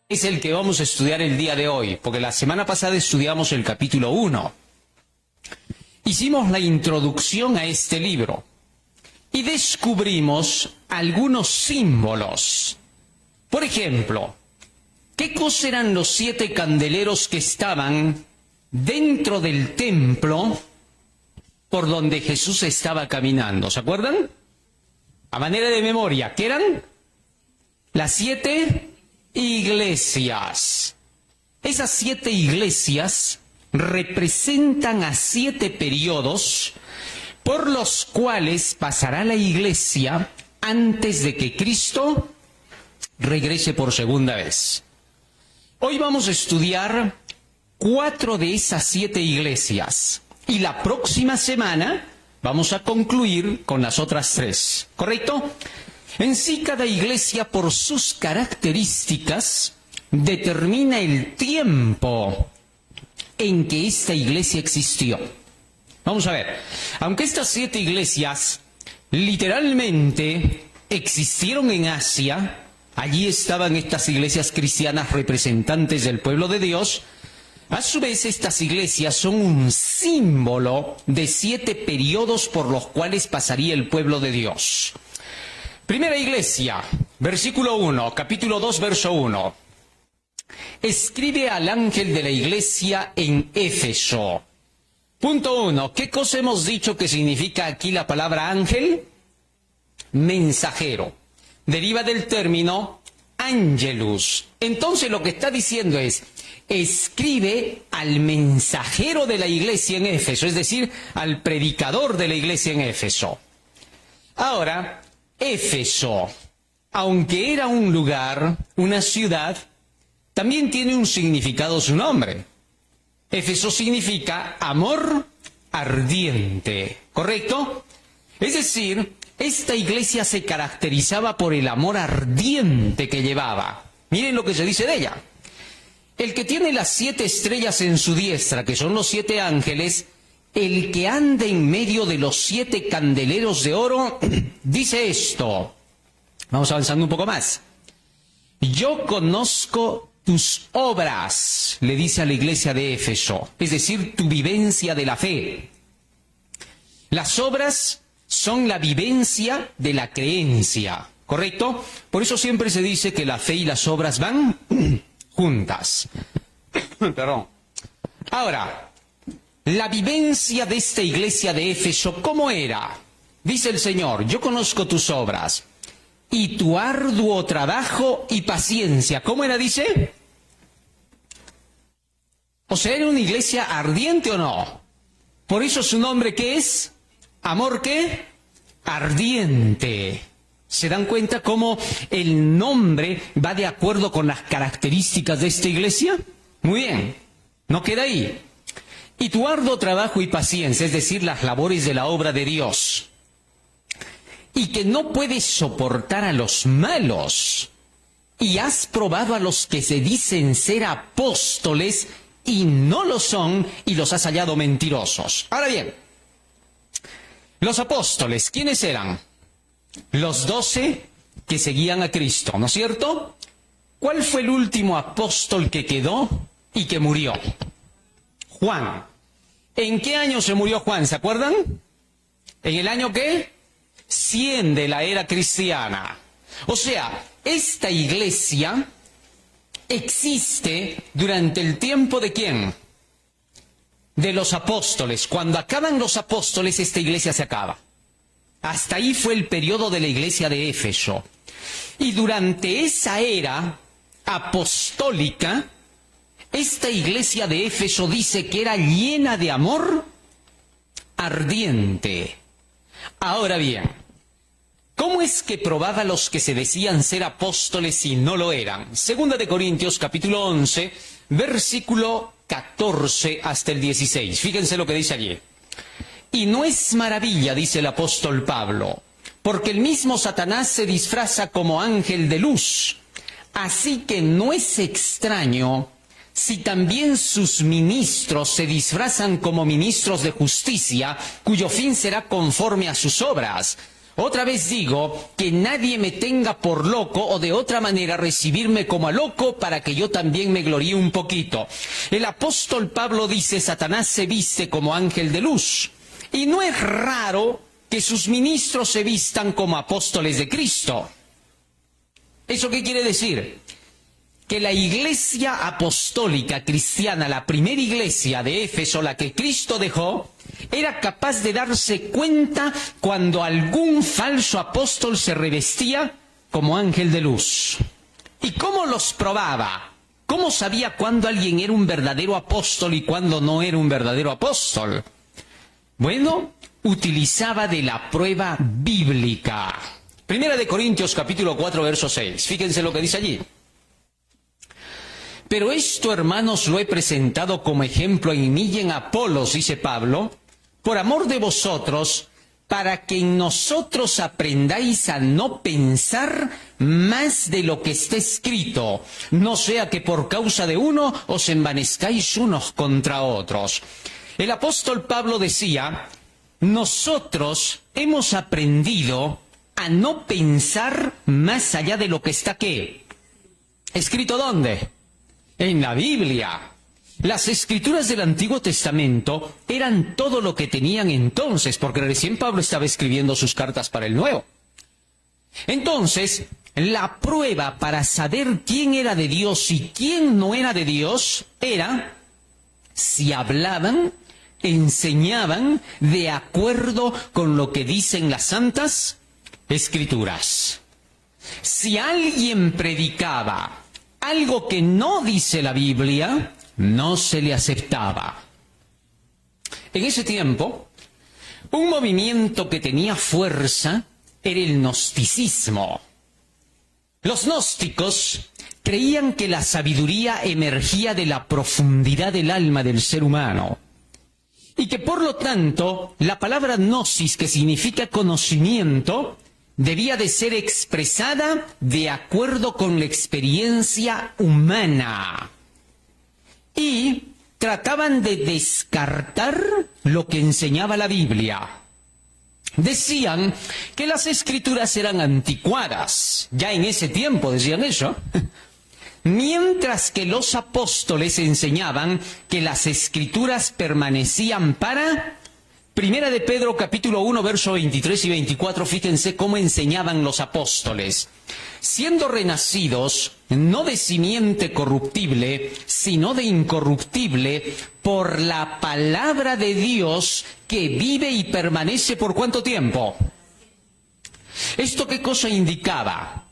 Es el que vamos a estudiar el día de hoy, porque la semana pasada estudiamos el capítulo 1. Hicimos la introducción a este libro y descubrimos algunos símbolos. Por ejemplo, ¿qué cosa eran los 7 candeleros que estaban dentro del templo por donde Jesús estaba caminando? ¿Se acuerdan? A manera de memoria, ¿qué eran? Las 7 iglesias. Esas 7 iglesias representan a 7 periodos por los cuales pasará la iglesia antes de que Cristo regrese por segunda vez. Hoy vamos a estudiar 4 de esas 7 iglesias y la próxima semana vamos a concluir con las otras 3, ¿correcto? En sí, cada iglesia, por sus características, determina el tiempo en que esta iglesia existió. Vamos a ver, aunque estas 7 iglesias literalmente existieron en Asia, allí estaban estas iglesias cristianas representantes del pueblo de Dios, a su vez estas iglesias son un símbolo de 7 periodos por los cuales pasaría el pueblo de Dios. Primera iglesia, versículo 1, capítulo 2, verso 1. Escribe al ángel de la iglesia en Éfeso. Punto 1. ¿Qué cosa hemos dicho que significa aquí la palabra ángel? Mensajero. Deriva del término angelus. Entonces lo que está diciendo es, escribe al mensajero de la iglesia en Éfeso, es decir, al predicador de la iglesia en Éfeso. Ahora, Éfeso, aunque era un lugar, una ciudad, también tiene un significado su nombre. Éfeso significa amor ardiente, ¿correcto? Es decir, esta iglesia se caracterizaba por el amor ardiente que llevaba. Miren lo que se dice de ella. El que tiene las 7 estrellas en su diestra, que son los 7 ángeles, el que anda en medio de los 7 candeleros de oro, dice esto. Vamos avanzando un poco más. Yo conozco tus obras, le dice a la iglesia de Éfeso, es decir, tu vivencia de la fe. Las obras son la vivencia de la creencia, ¿correcto? Por eso siempre se dice que la fe y las obras van juntas. Perdón. Ahora, la vivencia de esta iglesia de Éfeso, ¿cómo era? Dice el Señor, yo conozco tus obras y tu arduo trabajo y paciencia. ¿Cómo era, dice? O sea, ¿era una iglesia ardiente o no? Por eso su nombre, ¿qué es? ¿Amor qué? Ardiente. ¿Se dan cuenta cómo el nombre va de acuerdo con las características de esta iglesia? Muy bien, no queda ahí. Y tu arduo trabajo y paciencia, es decir, las labores de la obra de Dios. Y que no puedes soportar a los malos. Y has probado a los que se dicen ser apóstoles y no lo son, y los has hallado mentirosos. Ahora bien, los apóstoles, ¿quiénes eran? Los 12 que seguían a Cristo, ¿no es cierto? ¿Cuál fue el último apóstol que quedó y que murió? Juan. ¿En qué año se murió Juan? ¿Se acuerdan? ¿En el año qué? 100 de la era cristiana. O sea, esta iglesia existe durante el tiempo ¿de quién? De los apóstoles. Cuando acaban los apóstoles, esta iglesia se acaba. Hasta ahí fue el periodo de la iglesia de Éfeso. Y durante esa era apostólica, esta iglesia de Éfeso dice que era llena de amor ardiente. Ahora bien, ¿cómo es que probaba a los que se decían ser apóstoles y no lo eran? Segunda de Corintios, capítulo 11, versículo 14 hasta el 16. Fíjense lo que dice allí. Y no es maravilla, dice el apóstol Pablo, porque el mismo Satanás se disfraza como ángel de luz. Así que no es extraño si también sus ministros se disfrazan como ministros de justicia, cuyo fin será conforme a sus obras. Otra vez digo, que nadie me tenga por loco o de otra manera recibirme como a loco para que yo también me gloríe un poquito. El apóstol Pablo dice, Satanás se viste como ángel de luz. Y no es raro que sus ministros se vistan como apóstoles de Cristo. ¿Eso qué quiere decir? Que la iglesia apostólica cristiana, la primera iglesia de Éfeso, la que Cristo dejó, era capaz de darse cuenta cuando algún falso apóstol se revestía como ángel de luz. ¿Y cómo los probaba? ¿Cómo sabía cuándo alguien era un verdadero apóstol y cuándo no era un verdadero apóstol? Bueno, utilizaba de la prueba bíblica. Primera de Corintios capítulo 4, verso 6. Fíjense lo que dice allí. Pero esto, hermanos, lo he presentado como ejemplo en mí y en Apolos, dice Pablo, por amor de vosotros, para que en nosotros aprendáis a no pensar más de lo que está escrito, no sea que por causa de uno os envanezcáis unos contra otros. El apóstol Pablo decía, nosotros hemos aprendido a no pensar más allá de lo que está, ¿qué? ¿Escrito dónde? En la Biblia. Las escrituras del Antiguo Testamento eran todo lo que tenían entonces, porque recién Pablo estaba escribiendo sus cartas para el Nuevo. Entonces, la prueba para saber quién era de Dios y quién no era de Dios era si hablaban, enseñaban de acuerdo con lo que dicen las Santas Escrituras. Si alguien predicaba algo que no dice la Biblia, no se le aceptaba. En ese tiempo, un movimiento que tenía fuerza era el gnosticismo. Los gnósticos creían que la sabiduría emergía de la profundidad del alma del ser humano y que por lo tanto la palabra gnosis, que significa conocimiento, debía de ser expresada de acuerdo con la experiencia humana. Y trataban de descartar lo que enseñaba la Biblia. Decían que las escrituras eran anticuadas. Ya en ese tiempo decían eso. Mientras que los apóstoles enseñaban que las escrituras permanecían para... Primera de Pedro, capítulo 1, verso 23 y 24, fíjense cómo enseñaban los apóstoles. Siendo renacidos, no de simiente corruptible, sino de incorruptible, por la palabra de Dios que vive y permanece ¿por cuánto tiempo? ¿Esto qué cosa indicaba?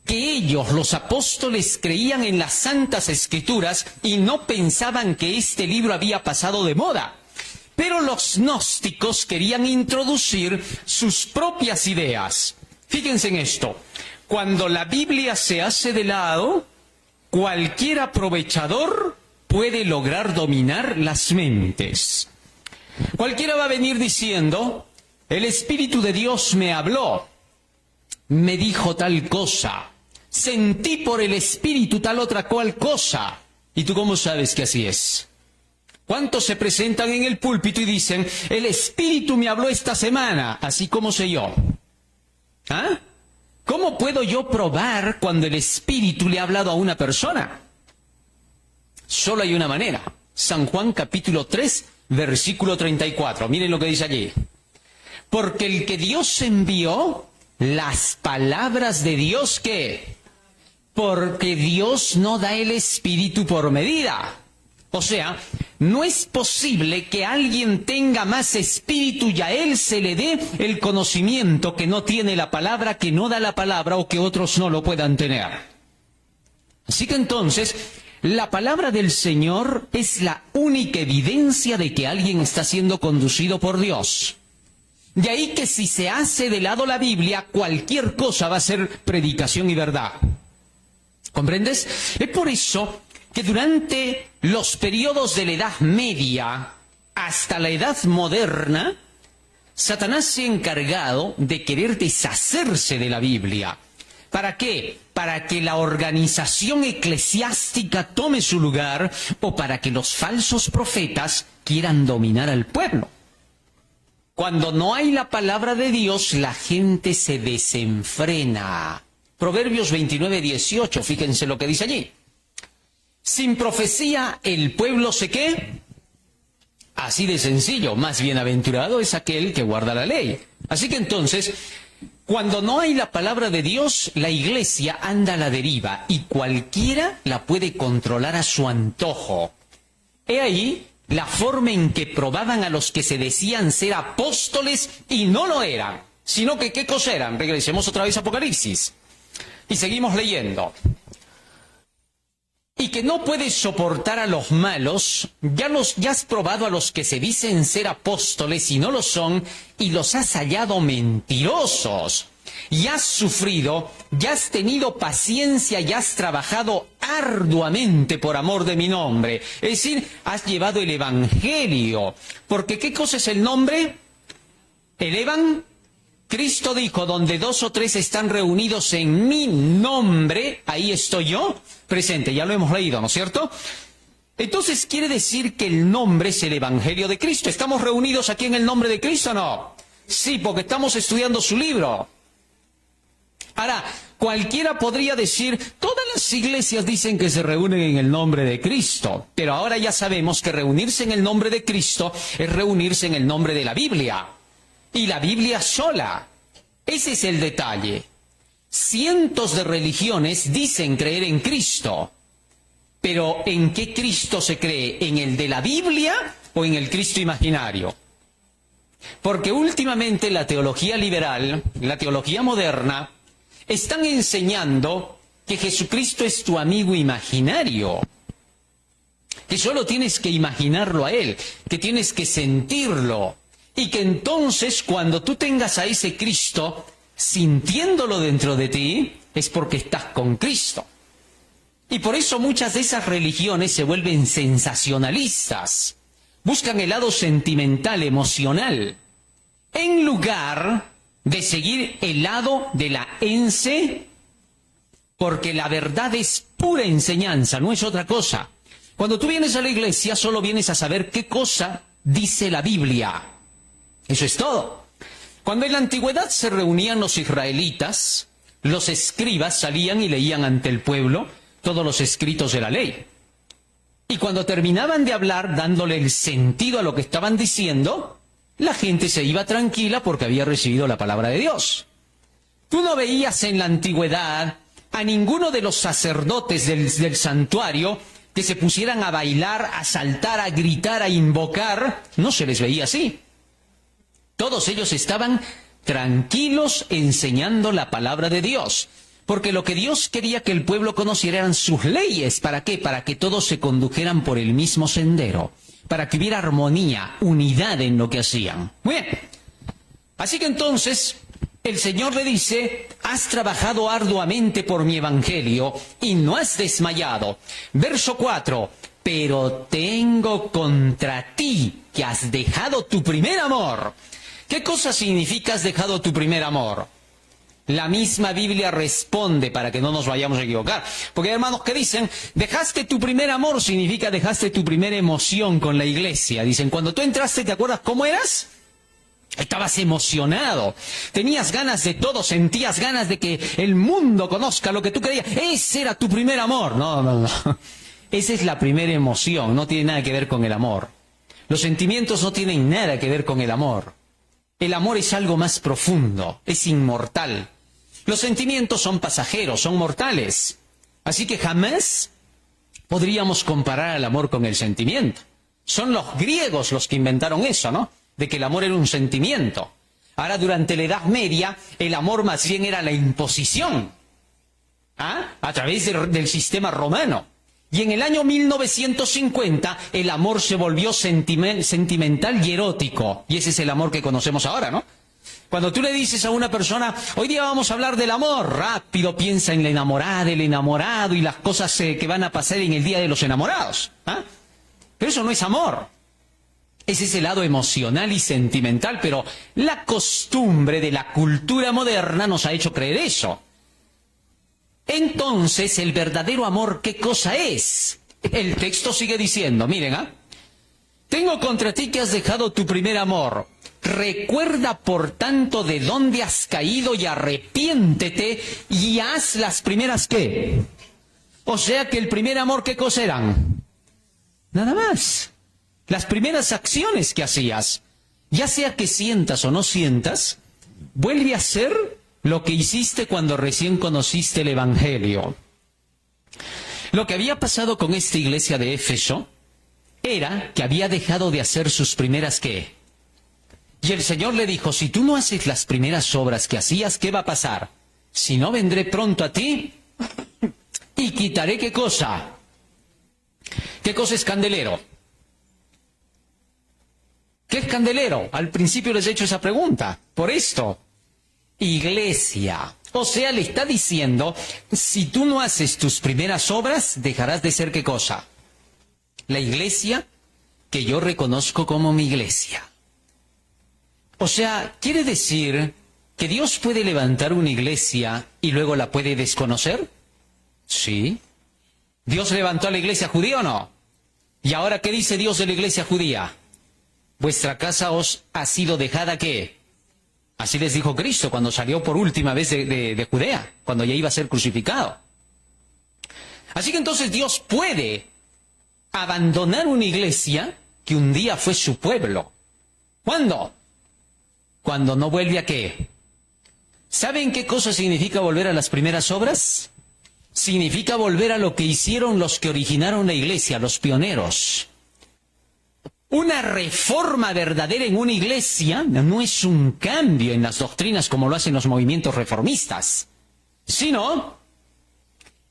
Que ellos, los apóstoles, creían en las Santas Escrituras y no pensaban que este libro había pasado de moda. Pero los gnósticos querían introducir sus propias ideas. Fíjense en esto. Cuando la Biblia se hace de lado, cualquier aprovechador puede lograr dominar las mentes. Cualquiera va a venir diciendo, el Espíritu de Dios me habló, me dijo tal cosa, sentí por el Espíritu tal otra cual cosa. ¿Y tú cómo sabes que así es? ¿Cuántos se presentan en el púlpito y dicen, el Espíritu me habló esta semana, así como sé yo? ¿Ah? ¿Cómo puedo yo probar cuando el Espíritu le ha hablado a una persona? Solo hay una manera. San Juan capítulo 3, versículo 34. Miren lo que dice allí. Porque el que Dios envió, las palabras de Dios, ¿qué? Porque Dios no da el Espíritu por medida. O sea, no es posible que alguien tenga más espíritu y a él se le dé el conocimiento que no tiene la palabra, que no da la palabra o que otros no lo puedan tener. Así que entonces, la palabra del Señor es la única evidencia de que alguien está siendo conducido por Dios. De ahí que si se hace de lado la Biblia, cualquier cosa va a ser predicación y verdad. ¿Comprendes? Es por eso que durante los periodos de la Edad Media hasta la Edad Moderna, Satanás se ha encargado de querer deshacerse de la Biblia. ¿Para qué? Para que la organización eclesiástica tome su lugar o para que los falsos profetas quieran dominar al pueblo. Cuando no hay la palabra de Dios, la gente se desenfrena. Proverbios 29:18, fíjense lo que dice allí. Sin profecía el pueblo se ¿qué? Así de sencillo, más bienaventurado es aquel que guarda la ley. Así que entonces, cuando no hay la palabra de Dios, la iglesia anda a la deriva y cualquiera la puede controlar a su antojo. He ahí la forma en que probaban a los que se decían ser apóstoles y no lo eran, sino que ¿qué cosa eran? Regresemos otra vez a Apocalipsis y seguimos leyendo. Y que no puedes soportar a los malos, ya has probado a los que se dicen ser apóstoles y no lo son, y los has hallado mentirosos. Y has sufrido, ya has tenido paciencia y has trabajado arduamente por amor de mi nombre. Es decir, has llevado el evangelio. Porque ¿qué cosa es el nombre? El evangelio. Cristo dijo, donde 2 o 3 están reunidos en mi nombre, ahí estoy yo presente, ya lo hemos leído, ¿no es cierto? Entonces quiere decir que el nombre es el Evangelio de Cristo. ¿Estamos reunidos aquí en el nombre de Cristo o no? Sí, porque estamos estudiando su libro. Ahora, cualquiera podría decir, todas las iglesias dicen que se reúnen en el nombre de Cristo, pero ahora ya sabemos que reunirse en el nombre de Cristo es reunirse en el nombre de la Biblia. Y la Biblia sola. Ese es el detalle. Cientos de religiones dicen creer en Cristo. Pero ¿en qué Cristo se cree? ¿En el de la Biblia o en el Cristo imaginario? Porque últimamente la teología liberal, la teología moderna, están enseñando que Jesucristo es tu amigo imaginario. Que solo tienes que imaginarlo a Él, que tienes que sentirlo. Y que entonces cuando tú tengas a ese Cristo sintiéndolo dentro de ti, es porque estás con Cristo. Y por eso muchas de esas religiones se vuelven sensacionalistas. Buscan el lado sentimental, emocional, en lugar de seguir el lado de la porque la verdad es pura enseñanza, no es otra cosa. Cuando tú vienes a la iglesia, solo vienes a saber qué cosa dice la Biblia. Eso es todo. Cuando en la antigüedad se reunían los israelitas, los escribas salían y leían ante el pueblo todos los escritos de la ley. Y cuando terminaban de hablar, dándole el sentido a lo que estaban diciendo, la gente se iba tranquila porque había recibido la palabra de Dios. Tú no veías en la antigüedad a ninguno de los sacerdotes del santuario que se pusieran a bailar, a saltar, a gritar, a invocar. No se les veía así. Todos ellos estaban tranquilos enseñando la palabra de Dios. Porque lo que Dios quería que el pueblo conociera eran sus leyes. ¿Para qué? Para que todos se condujeran por el mismo sendero. Para que hubiera armonía, unidad en lo que hacían. Muy bien. Así que entonces el Señor le dice, has trabajado arduamente por mi evangelio y no has desmayado. Verso 4. Pero tengo contra ti que has dejado tu primer amor. ¿Qué cosa significa has dejado tu primer amor? La misma Biblia responde para que no nos vayamos a equivocar. Porque hay hermanos que dicen, dejaste tu primer amor, significa dejaste tu primera emoción con la iglesia. Dicen, cuando tú entraste, ¿te acuerdas cómo eras? Estabas emocionado, tenías ganas de todo, sentías ganas de que el mundo conozca lo que tú creías. Ese era tu primer amor. No. Esa es la primera emoción, no tiene nada que ver con el amor. Los sentimientos no tienen nada que ver con el amor. El amor es algo más profundo, es inmortal. Los sentimientos son pasajeros, son mortales. Así que jamás podríamos comparar el amor con el sentimiento. Son los griegos los que inventaron eso, ¿no? De que el amor era un sentimiento. Ahora, durante la Edad Media, el amor más bien era la imposición. A través del sistema romano. Y en el año 1950, el amor se volvió sentimental y erótico. Y ese es el amor que conocemos ahora, ¿no? Cuando tú le dices a una persona, hoy día vamos a hablar del amor, rápido piensa en la enamorada, el enamorado y las cosas que van a pasar en el día de los enamorados. Pero eso no es amor. Ese es el lado emocional y sentimental, pero la costumbre de la cultura moderna nos ha hecho creer eso. Entonces, el verdadero amor, ¿qué cosa es? El texto sigue diciendo, miren, tengo contra ti que has dejado tu primer amor. recuerda por tanto de dónde has caído y arrepiéntete y haz las primeras ¿qué? O sea que el primer amor, ¿qué cosa eran? Nada más. Las primeras acciones que hacías, ya sea que sientas o no sientas, vuelve a ser lo que hiciste cuando recién conociste el Evangelio. Lo que había pasado con esta iglesia de Éfeso era que había dejado de hacer sus primeras ¿qué? Y el Señor le dijo, si tú no haces las primeras obras que hacías, ¿qué va a pasar? Si no, vendré pronto a ti y quitaré ¿qué cosa? ¿Qué cosa es candelero? ¿Qué es candelero? Al principio les he hecho esa pregunta. Por esto, iglesia. O sea, le está diciendo, si tú no haces tus primeras obras, dejarás de ser ¿qué cosa? La iglesia que yo reconozco como mi iglesia. O sea, ¿quiere decir que Dios puede levantar una iglesia y luego la puede desconocer? Sí. ¿Dios levantó a la iglesia judía o no? ¿Y ahora qué dice Dios de la iglesia judía? Vuestra casa os ha sido dejada ¿qué? Así les dijo Cristo cuando salió por última vez de Judea, cuando ya iba a ser crucificado. Así que entonces Dios puede abandonar una iglesia que un día fue su pueblo. ¿Cuándo? Cuando no vuelve a ¿qué? ¿Saben qué cosa significa volver a las primeras obras? Significa volver a lo que hicieron los que originaron la iglesia, los pioneros. Una reforma verdadera en una iglesia no es un cambio en las doctrinas como lo hacen los movimientos reformistas, sino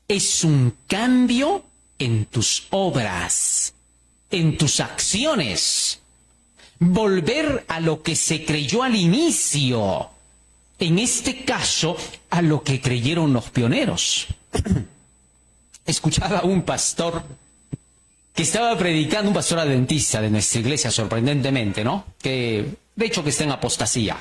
es un cambio en tus obras, en tus acciones. Volver a lo que se creyó al inicio, en este caso, a lo que creyeron los pioneros. Escuchaba a un pastor que estaba predicando, un pastor adventista de nuestra iglesia, sorprendentemente, ¿no? Que, de hecho, que está en apostasía.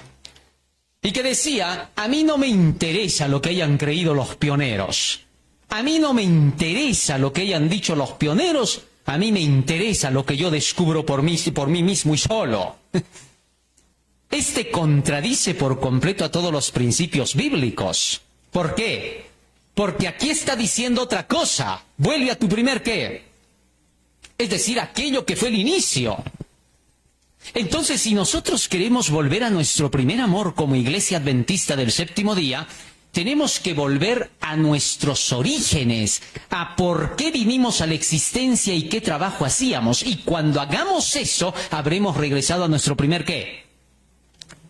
Y que decía, a mí no me interesa lo que hayan creído los pioneros. A mí no me interesa lo que hayan dicho los pioneros. A mí me interesa lo que yo descubro por mí mismo y solo. Este contradice por completo a todos los principios bíblicos. ¿Por qué? Porque aquí está diciendo otra cosa. Vuelve a tu primer ¿qué? Es decir, aquello que fue el inicio. Entonces, si nosotros queremos volver a nuestro primer amor como iglesia adventista del séptimo día, tenemos que volver a nuestros orígenes, a por qué vinimos a la existencia y qué trabajo hacíamos. Y cuando hagamos eso, habremos regresado a nuestro primer ¿qué?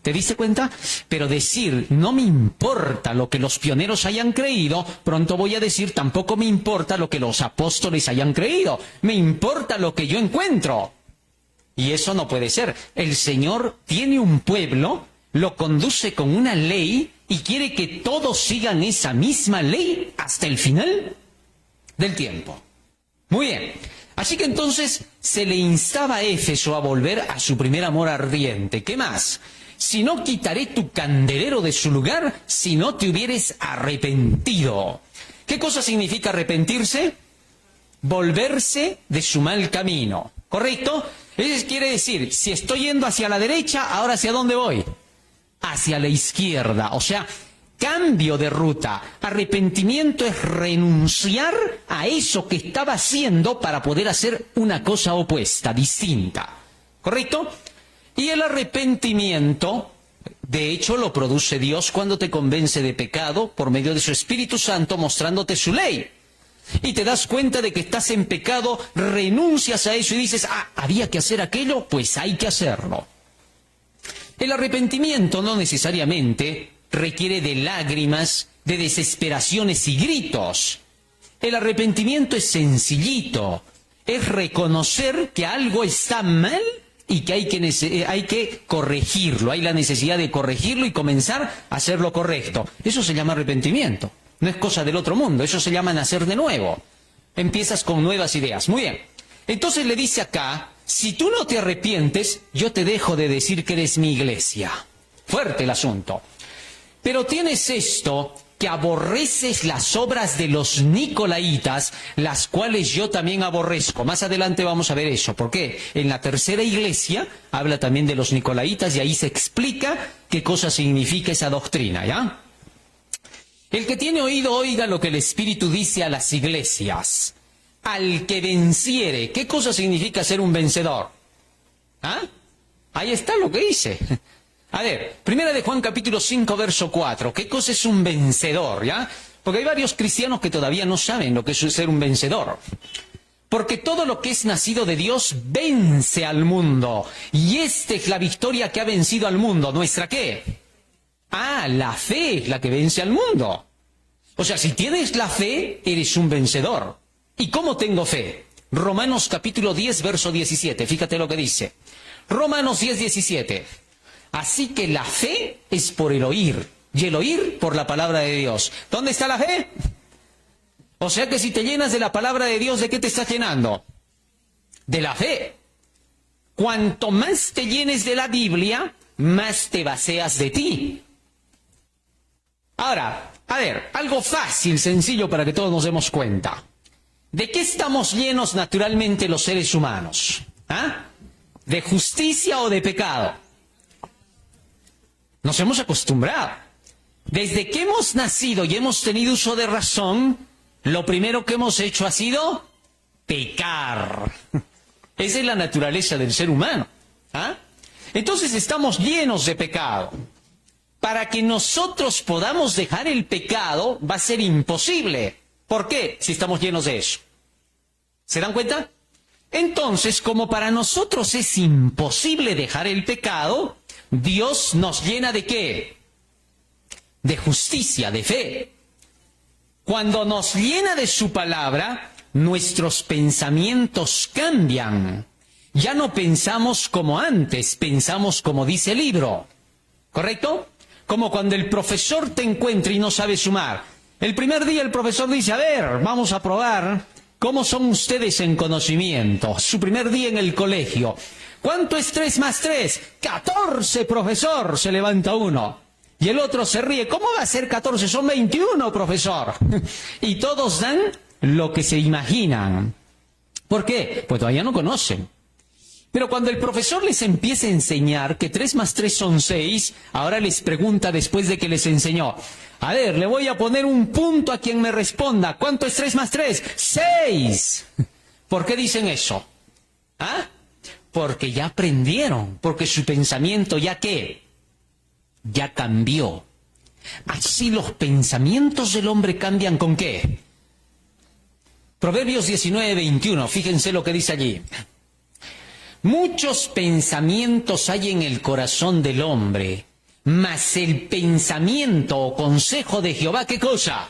¿Te diste cuenta? Pero decir, no me importa lo que los pioneros hayan creído, pronto voy a decir, tampoco me importa lo que los apóstoles hayan creído. Me importa lo que yo encuentro. Y eso no puede ser. El Señor tiene un pueblo, lo conduce con una ley y quiere que todos sigan esa misma ley hasta el final del tiempo. Muy bien. Así que entonces se le instaba a Éfeso a volver a su primer amor ardiente. ¿Qué más? Si no, quitaré tu candelero de su lugar si no te hubieres arrepentido. ¿Qué cosa significa arrepentirse? Volverse de su mal camino. ¿Correcto? Eso quiere decir, si estoy yendo hacia la derecha, ahora ¿hacia dónde voy? Hacia la izquierda. O sea, cambio de ruta. Arrepentimiento es renunciar a eso que estaba haciendo para poder hacer una cosa opuesta, distinta. ¿Correcto? Y el arrepentimiento, de hecho, lo produce Dios cuando te convence de pecado por medio de su Espíritu Santo mostrándote su ley. Y te das cuenta de que estás en pecado, renuncias a eso y dices, había que hacer aquello, pues hay que hacerlo. El arrepentimiento no necesariamente requiere de lágrimas, de desesperaciones y gritos. El arrepentimiento es sencillito, es reconocer que algo está mal y que hay que corregirlo, hay la necesidad de corregirlo y comenzar a hacer lo correcto. Eso se llama arrepentimiento, no es cosa del otro mundo, eso se llama nacer de nuevo. Empiezas con nuevas ideas. Muy bien, entonces le dice acá, si tú no te arrepientes, yo te dejo de decir que eres mi iglesia. Fuerte el asunto. Pero tienes esto, que aborreces las obras de los nicolaítas, las cuales yo también aborrezco. Más adelante vamos a ver eso. ¿Por qué? En la tercera iglesia habla también de los nicolaítas y ahí se explica qué cosa significa esa doctrina, ¿ya? El que tiene oído, oiga lo que el Espíritu dice a las iglesias. Al que venciere. ¿Qué cosa significa ser un vencedor? ¿Ah? Ahí está lo que dice. A ver, primera de Juan capítulo 5, verso 4. ¿Qué cosa es un vencedor, ya? Porque hay varios cristianos que todavía no saben lo que es ser un vencedor. Porque todo lo que es nacido de Dios vence al mundo. Y esta es la victoria que ha vencido al mundo. ¿Nuestra qué? Ah, la fe es la que vence al mundo. O sea, si tienes la fe, eres un vencedor. ¿Y cómo tengo fe? Romanos capítulo 10, verso 17. Fíjate lo que dice. Romanos 10, 17. Así que la fe es por el oír, y el oír por la palabra de Dios. ¿Dónde está la fe? O sea que si te llenas de la palabra de Dios, ¿de qué te estás llenando? De la fe. Cuanto más te llenes de la Biblia, más te vacías de ti. Ahora, a ver, algo fácil, sencillo para que todos nos demos cuenta. ¿De qué estamos llenos naturalmente los seres humanos? ¿Ah? ¿De justicia o de pecado? Nos hemos acostumbrado. Desde que hemos nacido y hemos tenido uso de razón, lo primero que hemos hecho ha sido pecar. Esa es la naturaleza del ser humano. ¿Ah? Entonces estamos llenos de pecado. Para que nosotros podamos dejar el pecado va a ser imposible. ¿Por qué? Si estamos llenos de eso. ¿Se dan cuenta? Entonces, como para nosotros es imposible dejar el pecado, Dios nos llena ¿de qué? De justicia, de fe. Cuando nos llena de su palabra, nuestros pensamientos cambian. Ya no pensamos como antes, pensamos como dice el libro. ¿Correcto? Como cuando el profesor te encuentra y no sabe sumar. El primer día el profesor dice, a ver, vamos a probar cómo son ustedes en conocimiento. Su primer día en el colegio. ¿Cuánto es 3 más 3? 14, profesor, se levanta uno. Y el otro se ríe. ¿Cómo va a ser 14? Son 21, profesor. Y todos dan lo que se imaginan. ¿Por qué? Pues todavía no conocen. Pero cuando el profesor les empieza a enseñar que 3 más 3 son 6, ahora les pregunta después de que les enseñó. A ver, le voy a poner un punto a quien me responda. ¿Cuánto es 3 más 3? 6. ¿Por qué dicen eso? ¿Ah? Porque ya aprendieron, porque su pensamiento ya ¿qué? Ya cambió. Así los pensamientos del hombre cambian ¿con qué? Proverbios 19, 21, fíjense lo que dice allí. Muchos pensamientos hay en el corazón del hombre, mas el pensamiento o consejo de Jehová, ¿qué cosa?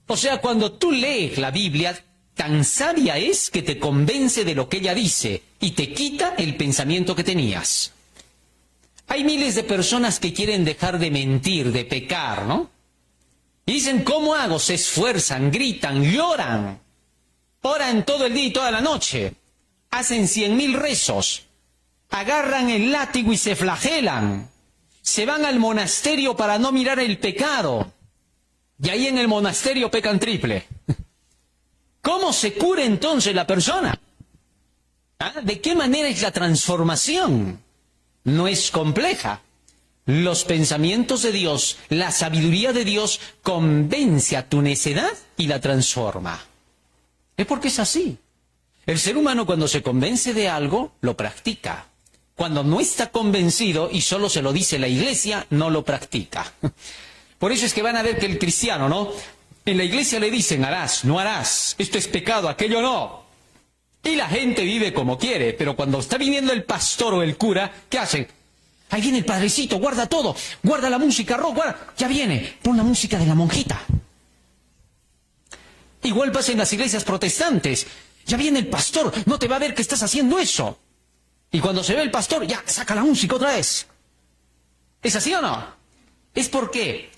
O sea, cuando tú lees la Biblia, tan sabia es que te convence de lo que ella dice y te quita el pensamiento que tenías. Hay miles de personas que quieren dejar de mentir, de pecar, ¿no? Y dicen, ¿cómo hago? Se esfuerzan, gritan, lloran, oran todo el día y toda la noche. Hacen 100.000 rezos, agarran el látigo y se flagelan, se van al monasterio para no mirar el pecado, y ahí en el monasterio pecan triple. ¿Cómo se cura entonces la persona? ¿Ah? ¿De qué manera es la transformación? No es compleja. Los pensamientos de Dios, la sabiduría de Dios convence a tu necedad y la transforma. Es porque es así. El ser humano cuando se convence de algo, lo practica. Cuando no está convencido y solo se lo dice la iglesia, no lo practica. Por eso es que van a ver que el cristiano, ¿no? En la iglesia le dicen, harás, no harás, esto es pecado, aquello no. Y la gente vive como quiere, pero cuando está viniendo el pastor o el cura, ¿qué hacen? Ahí viene el padrecito, guarda todo, guarda la música, guarda, ya viene, pon la música de la monjita. Igual pasa en las iglesias protestantes. Ya viene el pastor, no te va a ver que estás haciendo eso. Y cuando se ve el pastor, ya, saca la música otra vez. ¿Es así o no? ¿Es por qué?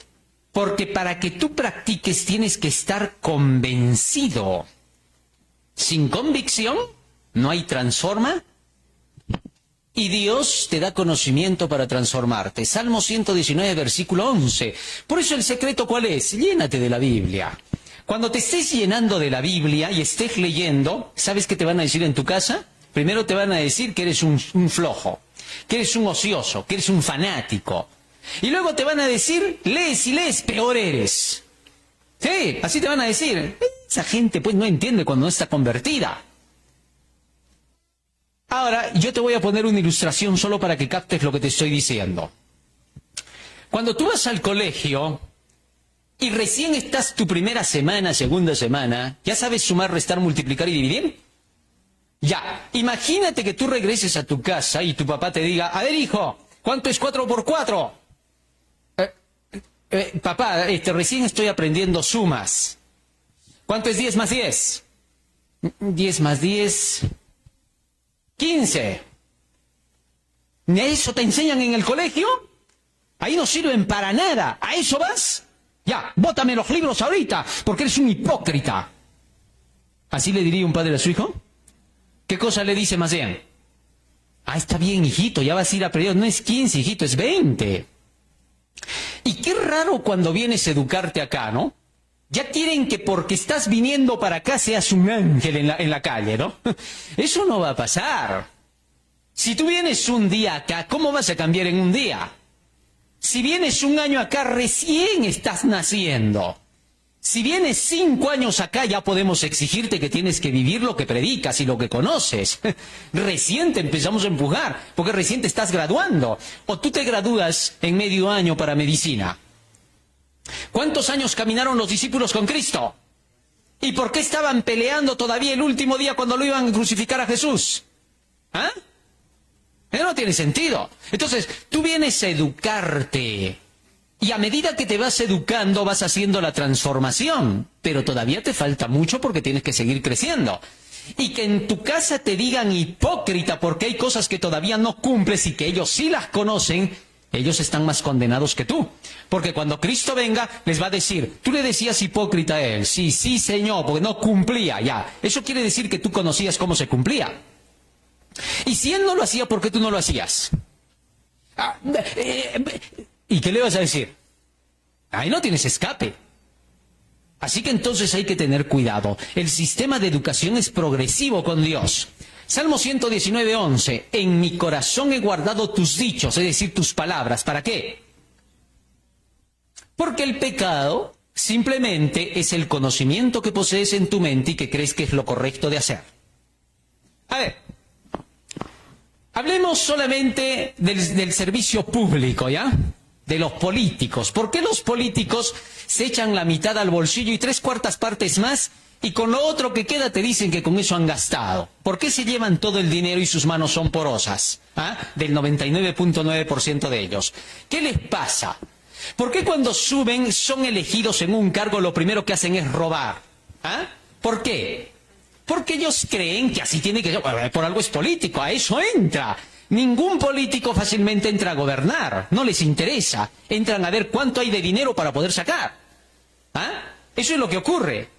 Porque para que tú practiques tienes que estar convencido. Sin convicción no hay transformación. Y Dios te da conocimiento para transformarte. Salmo 119, versículo 11. Por eso el secreto, ¿cuál es? Llénate de la Biblia. Cuando te estés llenando de la Biblia y estés leyendo, ¿sabes qué te van a decir en tu casa? Primero te van a decir que eres un flojo, que eres un ocioso, que eres un fanático. Y luego te van a decir, lees y lees, peor eres. Sí, así te van a decir. Esa gente pues no entiende cuando no está convertida. Ahora, yo te voy a poner una ilustración solo para que captes lo que te estoy diciendo. Cuando tú vas al colegio y recién estás tu primera semana, segunda semana, ¿ya sabes sumar, restar, multiplicar y dividir? Ya, imagínate que tú regreses a tu casa y tu papá te diga, a ver hijo, ¿cuánto es 4 por 4? Papá, recién estoy aprendiendo sumas. ¿Cuánto es 10 más 10? 10 más 10... 15. ¿Eso te enseñan en el colegio? Ahí no sirven para nada. ¿A eso vas? Ya, bótame los libros ahorita, porque eres un hipócrita. ¿Así le diría un padre a su hijo? ¿Qué cosa le dice más bien? Ah, está bien, hijito, ya vas a ir aprendiendo. No es 15, hijito, es 20. Y qué raro cuando vienes a educarte acá, ¿no? Ya quieren que porque estás viniendo para acá seas un ángel en la calle, ¿no? Eso no va a pasar. Si tú vienes un día acá, ¿cómo vas a cambiar en un día? Si vienes un año acá, recién estás naciendo. Si vienes 5 años acá, ya podemos exigirte que tienes que vivir lo que predicas y lo que conoces. Recién te empezamos a empujar, porque recién te estás graduando. O tú te gradúas en medio año para medicina. ¿Cuántos años caminaron los discípulos con Cristo? ¿Y por qué estaban peleando todavía el último día cuando lo iban a crucificar a Jesús? ¿Ah? Eso no tiene sentido. Entonces, tú vienes a educarte. Y a medida que te vas educando, vas haciendo la transformación. Pero todavía te falta mucho porque tienes que seguir creciendo. Y que en tu casa te digan hipócrita porque hay cosas que todavía no cumples y que ellos sí las conocen. Ellos están más condenados que tú. Porque cuando Cristo venga, les va a decir, tú le decías hipócrita a él. Sí, sí, Señor, porque no cumplía ya. Eso quiere decir que tú conocías cómo se cumplía. Y si él no lo hacía, ¿por qué tú no lo hacías? ¿Y qué le vas a decir? Ahí no tienes escape. Así que entonces hay que tener cuidado. El sistema de educación es progresivo con Dios. Salmo 119, 11. En mi corazón he guardado tus dichos, es decir, tus palabras. ¿Para qué? Porque el pecado simplemente es el conocimiento que posees en tu mente y que crees que es lo correcto de hacer. A ver, hablemos solamente del servicio público, ¿ya? De los políticos. ¿Por qué los políticos se echan la mitad al bolsillo y 3/4 partes más? Y con lo otro que queda te dicen que con eso han gastado. ¿Por qué se llevan todo el dinero y sus manos son porosas? ¿Ah? Del 99.9% de ellos. ¿Qué les pasa? ¿Por qué cuando suben, son elegidos en un cargo, lo primero que hacen es robar? ¿Ah? ¿Por qué? Porque ellos creen que así tiene que ser. Por algo es político, a eso entra. Ningún político fácilmente entra a gobernar. No les interesa. Entran a ver cuánto hay de dinero para poder sacar. ¿Ah? Eso es lo que ocurre.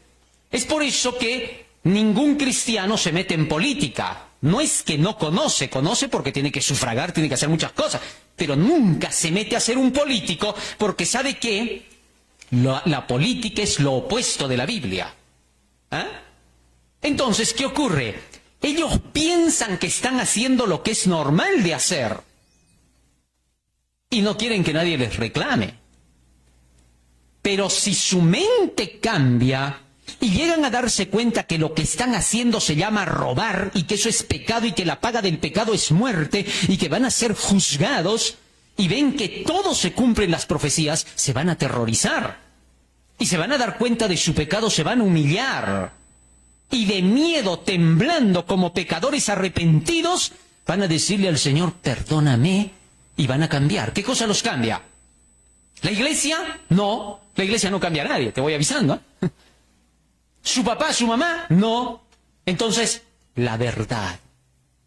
Es por eso que ningún cristiano se mete en política. No es que no conoce, conoce porque tiene que sufragar, tiene que hacer muchas cosas, pero nunca se mete a ser un político porque sabe que la política es lo opuesto de la Biblia. ¿Ah? Entonces, ¿qué ocurre? Ellos piensan que están haciendo lo que es normal de hacer y no quieren que nadie les reclame. Pero si su mente cambia y llegan a darse cuenta que lo que están haciendo se llama robar y que eso es pecado y que la paga del pecado es muerte y que van a ser juzgados y ven que todo se cumple en las profecías, se van a aterrorizar y se van a dar cuenta de su pecado, se van a humillar y de miedo, temblando como pecadores arrepentidos, van a decirle al Señor, perdóname, y van a cambiar. ¿Qué cosa los cambia? ¿La iglesia? No, la iglesia no cambia a nadie, te voy avisando, ¿eh? ¿Su papá, su mamá? No. Entonces, la verdad.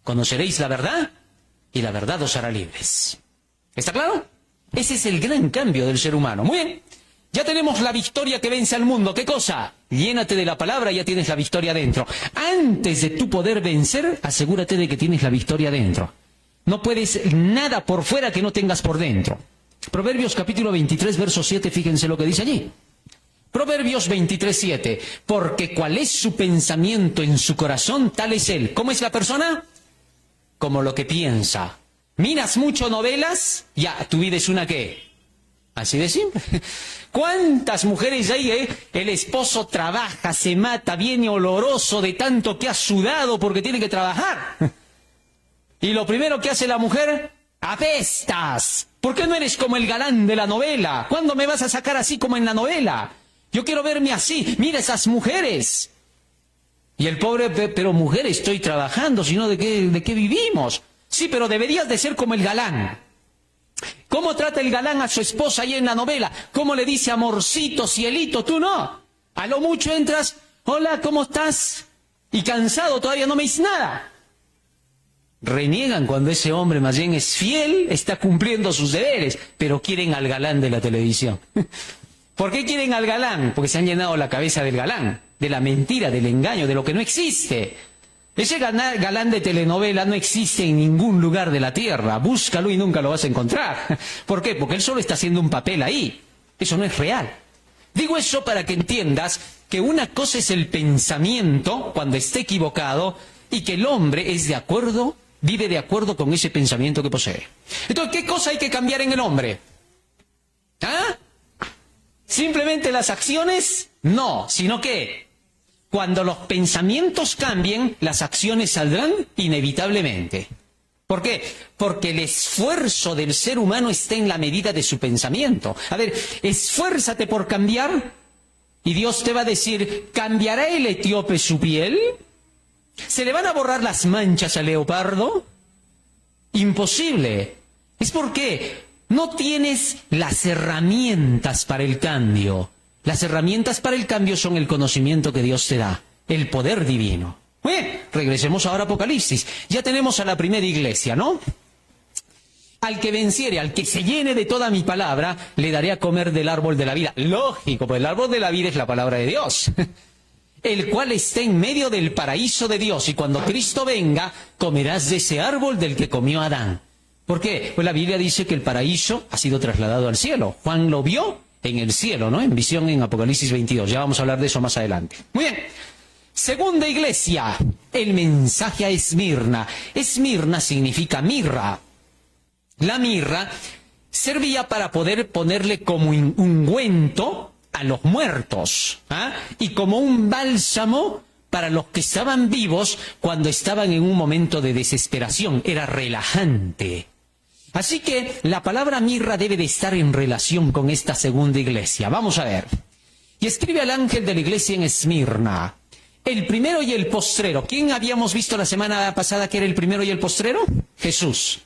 Conoceréis la verdad y la verdad os hará libres. ¿Está claro? Ese es el gran cambio del ser humano. Muy bien. Ya tenemos la victoria que vence al mundo. ¿Qué cosa? Llénate de la palabra y ya tienes la victoria dentro. Antes de tú poder vencer, asegúrate de que tienes la victoria dentro. No puedes nada por fuera que no tengas por dentro. Proverbios capítulo 23, verso 7, fíjense lo que dice allí. Proverbios 23, 7. Porque cuál es su pensamiento en su corazón, tal es él. ¿Cómo es la persona? Como lo que piensa. ¿Miras mucho novelas? Ya, tu vida es una ¿qué? Así de simple. ¿Cuántas mujeres hay, El esposo trabaja, se mata, viene oloroso de tanto que ha sudado porque tiene que trabajar. Y lo primero que hace la mujer, apestas. ¿Por qué no eres como el galán de la novela? ¿Cuándo me vas a sacar así como en la novela? Yo quiero verme así. Mira esas mujeres. Y el pobre, pero mujer, estoy trabajando, si no, ¿de qué vivimos? Sí, pero deberías de ser como el galán. ¿Cómo trata el galán a su esposa ahí en la novela? ¿Cómo le dice amorcito, cielito? Tú no. A lo mucho entras, hola, ¿cómo estás? Y cansado, todavía no me dices nada. Reniegan cuando ese hombre más bien es fiel, está cumpliendo sus deberes, pero quieren al galán de la televisión. ¿Por qué quieren al galán? Porque se han llenado la cabeza del galán, de la mentira, del engaño, de lo que no existe. Ese galán de telenovela no existe en ningún lugar de la tierra. Búscalo y nunca lo vas a encontrar. ¿Por qué? Porque él solo está haciendo un papel ahí. Eso no es real. Digo eso para que entiendas que una cosa es el pensamiento cuando esté equivocado y que el hombre es de acuerdo, vive de acuerdo con ese pensamiento que posee. Entonces, ¿qué cosa hay que cambiar en el hombre? ¿Ah? ¿Simplemente las acciones? No, sino que cuando los pensamientos cambien, las acciones saldrán inevitablemente. ¿Por qué? Porque el esfuerzo del ser humano está en la medida de su pensamiento. A ver, esfuérzate por cambiar y Dios te va a decir, ¿cambiará el etíope su piel? ¿Se le van a borrar las manchas al leopardo? Imposible. Es porque no tienes las herramientas para el cambio. Las herramientas para el cambio son el conocimiento que Dios te da, el poder divino. Bien, regresemos ahora a Apocalipsis. Ya tenemos a la primera iglesia, ¿no? Al que venciere, al que se llene de toda mi palabra, le daré a comer del árbol de la vida. Lógico, pues el árbol de la vida es la palabra de Dios. El cual está en medio del paraíso de Dios. Y cuando Cristo venga, comerás de ese árbol del que comió Adán. ¿Por qué? Pues la Biblia dice que el paraíso ha sido trasladado al cielo. Juan lo vio en el cielo, ¿no? En visión en Apocalipsis 22. Ya vamos a hablar de eso más adelante. Muy bien. Segunda iglesia, el mensaje a Esmirna. Esmirna significa mirra. La mirra servía para poder ponerle como ungüento a los muertos, ¿ah? Y como un bálsamo para los que estaban vivos cuando estaban en un momento de desesperación. Era relajante. Así que la palabra mirra debe de estar en relación con esta segunda iglesia. Vamos a ver. Y escribe al ángel de la iglesia en Esmirna, el primero y el postrero. ¿Quién habíamos visto la semana pasada que era el primero y el postrero? Jesús.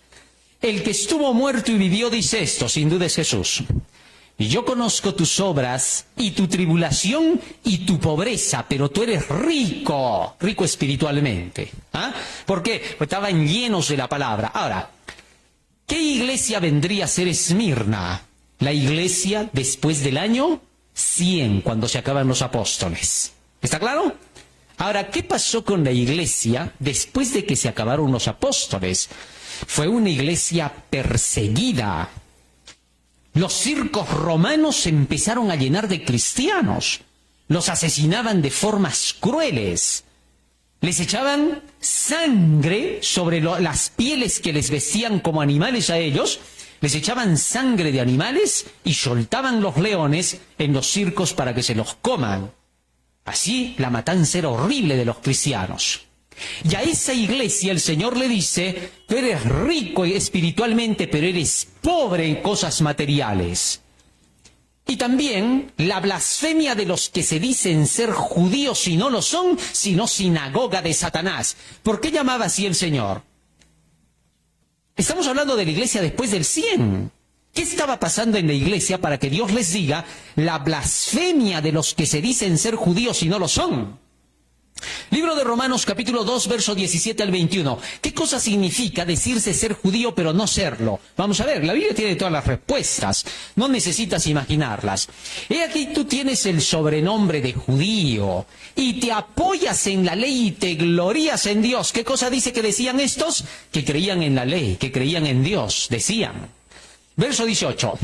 El que estuvo muerto y vivió dice esto, sin duda es Jesús. Y yo conozco tus obras y tu tribulación y tu pobreza, pero tú eres rico, rico espiritualmente. ¿Ah? ¿Por qué? Pues estaban llenos de la palabra. Ahora, ¿qué iglesia vendría a ser Esmirna? La iglesia después del año 100, cuando se acaban los apóstoles. ¿Está claro? Ahora, ¿qué pasó con la iglesia después de que se acabaron los apóstoles? Fue una iglesia perseguida. Los circos romanos se empezaron a llenar de cristianos. Los asesinaban de formas crueles. Les echaban sangre sobre las pieles que les vestían como animales a ellos. Les echaban sangre de animales y soltaban los leones en los circos para que se los coman. Así la matanza era horrible de los cristianos. Y a esa iglesia el Señor le dice, tú eres rico espiritualmente, pero eres pobre en cosas materiales. Y también la blasfemia de los que se dicen ser judíos y no lo son, sino sinagoga de Satanás. ¿Por qué llamaba así el Señor? Estamos hablando de la iglesia después del 100. ¿Qué estaba pasando en la iglesia para que Dios les diga la blasfemia de los que se dicen ser judíos y no lo son? Libro de Romanos, capítulo 2, verso 17 al 21. ¿Qué cosa significa decirse ser judío pero no serlo? Vamos a ver, la Biblia tiene todas las respuestas. No necesitas imaginarlas. He aquí tú tienes el sobrenombre de judío y te apoyas en la ley y te glorías en Dios. ¿Qué cosa dice que decían estos? Que creían en la ley, que creían en Dios, decían. Verso 18.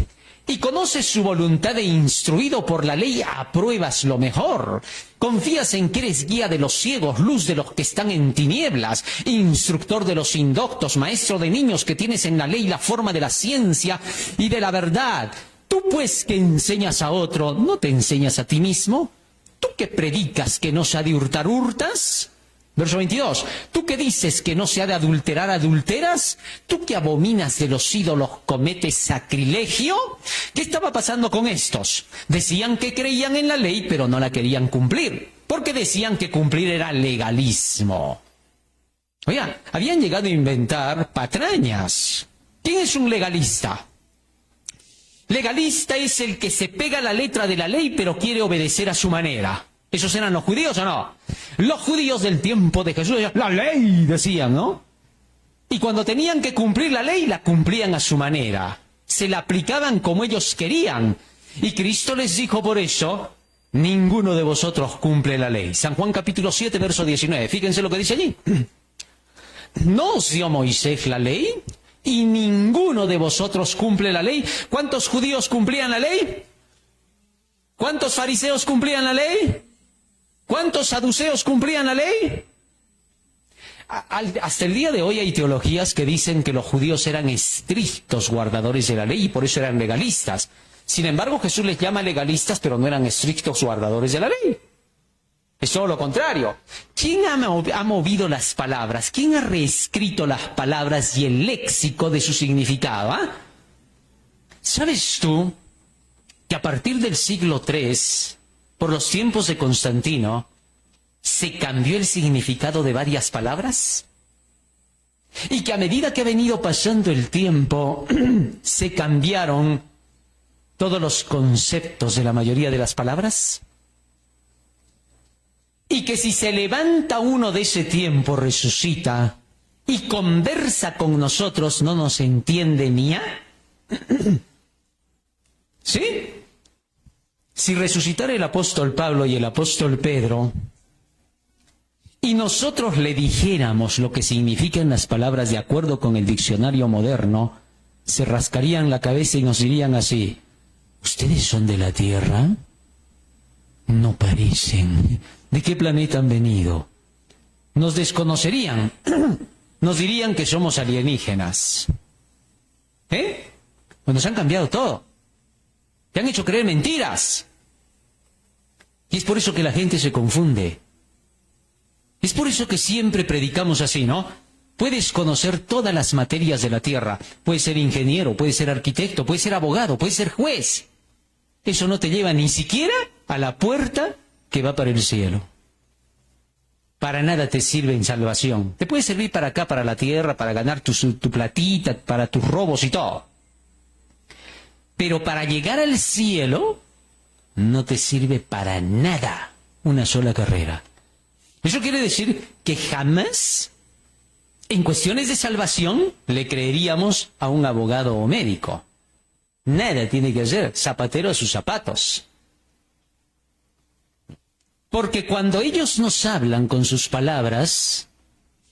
Y conoces su voluntad e instruido por la ley apruebas lo mejor. Confías en que eres guía de los ciegos, luz de los que están en tinieblas, instructor de los indoctos, maestro de niños que tienes en la ley la forma de la ciencia y de la verdad. Tú pues que enseñas a otro, ¿no te enseñas a ti mismo? ¿Tú que predicas que no se ha de hurtar, hurtas? Verso 22. ¿Tú que dices que no se ha de adulterar, adulteras? ¿Tú que abominas de los ídolos, cometes sacrilegio? ¿Qué estaba pasando con estos? Decían que creían en la ley, pero no la querían cumplir, porque decían que cumplir era legalismo. Oigan, habían llegado a inventar patrañas. ¿Quién es un legalista? Legalista es el que se pega a la letra de la ley, pero quiere obedecer a su manera. ¿Esos eran los judíos o no? Los judíos del tiempo de Jesús, la ley, decían, ¿no? Y cuando tenían que cumplir la ley, la cumplían a su manera. Se la aplicaban como ellos querían. Y Cristo les dijo por eso, ninguno de vosotros cumple la ley. San Juan capítulo 7, verso 19. Fíjense lo que dice allí. ¿No os dio Moisés la ley? Y ninguno de vosotros cumple la ley. ¿Cuántos judíos cumplían la ley? ¿Cuántos fariseos cumplían la ley? ¿Cuántos saduceos cumplían la ley? Hasta el día de hoy hay teologías que dicen que los judíos eran estrictos guardadores de la ley y por eso eran legalistas. Sin embargo, Jesús les llama legalistas, pero no eran estrictos guardadores de la ley. Es todo lo contrario. ¿Quién ha movido las palabras? ¿Quién ha reescrito las palabras y el léxico de su significado? ¿Sabes tú que a partir del siglo III, por los tiempos de Constantino, se cambió el significado de varias palabras? Y que a medida que ha venido pasando el tiempo, se cambiaron todos los conceptos de la mayoría de las palabras. Y que si se levanta uno de ese tiempo, resucita y conversa con nosotros, no nos entiende ni a... ¿Sí? Si resucitara el apóstol Pablo y el apóstol Pedro, y nosotros le dijéramos lo que significan las palabras de acuerdo con el diccionario moderno, se rascarían la cabeza y nos dirían así: ¿ustedes son de la Tierra? No parecen. ¿De qué planeta han venido? Nos desconocerían. Nos dirían que somos alienígenas. Pues nos han cambiado todo. Te han hecho creer mentiras. Y es por eso que la gente se confunde. Es por eso que siempre predicamos así, ¿no? Puedes conocer todas las materias de la tierra. Puedes ser ingeniero, puedes ser arquitecto, puedes ser abogado, puedes ser juez. Eso no te lleva ni siquiera a la puerta que va para el cielo. Para nada te sirve en salvación. Te puede servir para acá, para la tierra, para ganar tu platita, para tus robos y todo. Pero para llegar al cielo, no te sirve para nada una sola carrera. Eso quiere decir que jamás, en cuestiones de salvación, le creeríamos a un abogado o médico. Nada tiene que hacer, zapatero a sus zapatos. Porque cuando ellos nos hablan con sus palabras,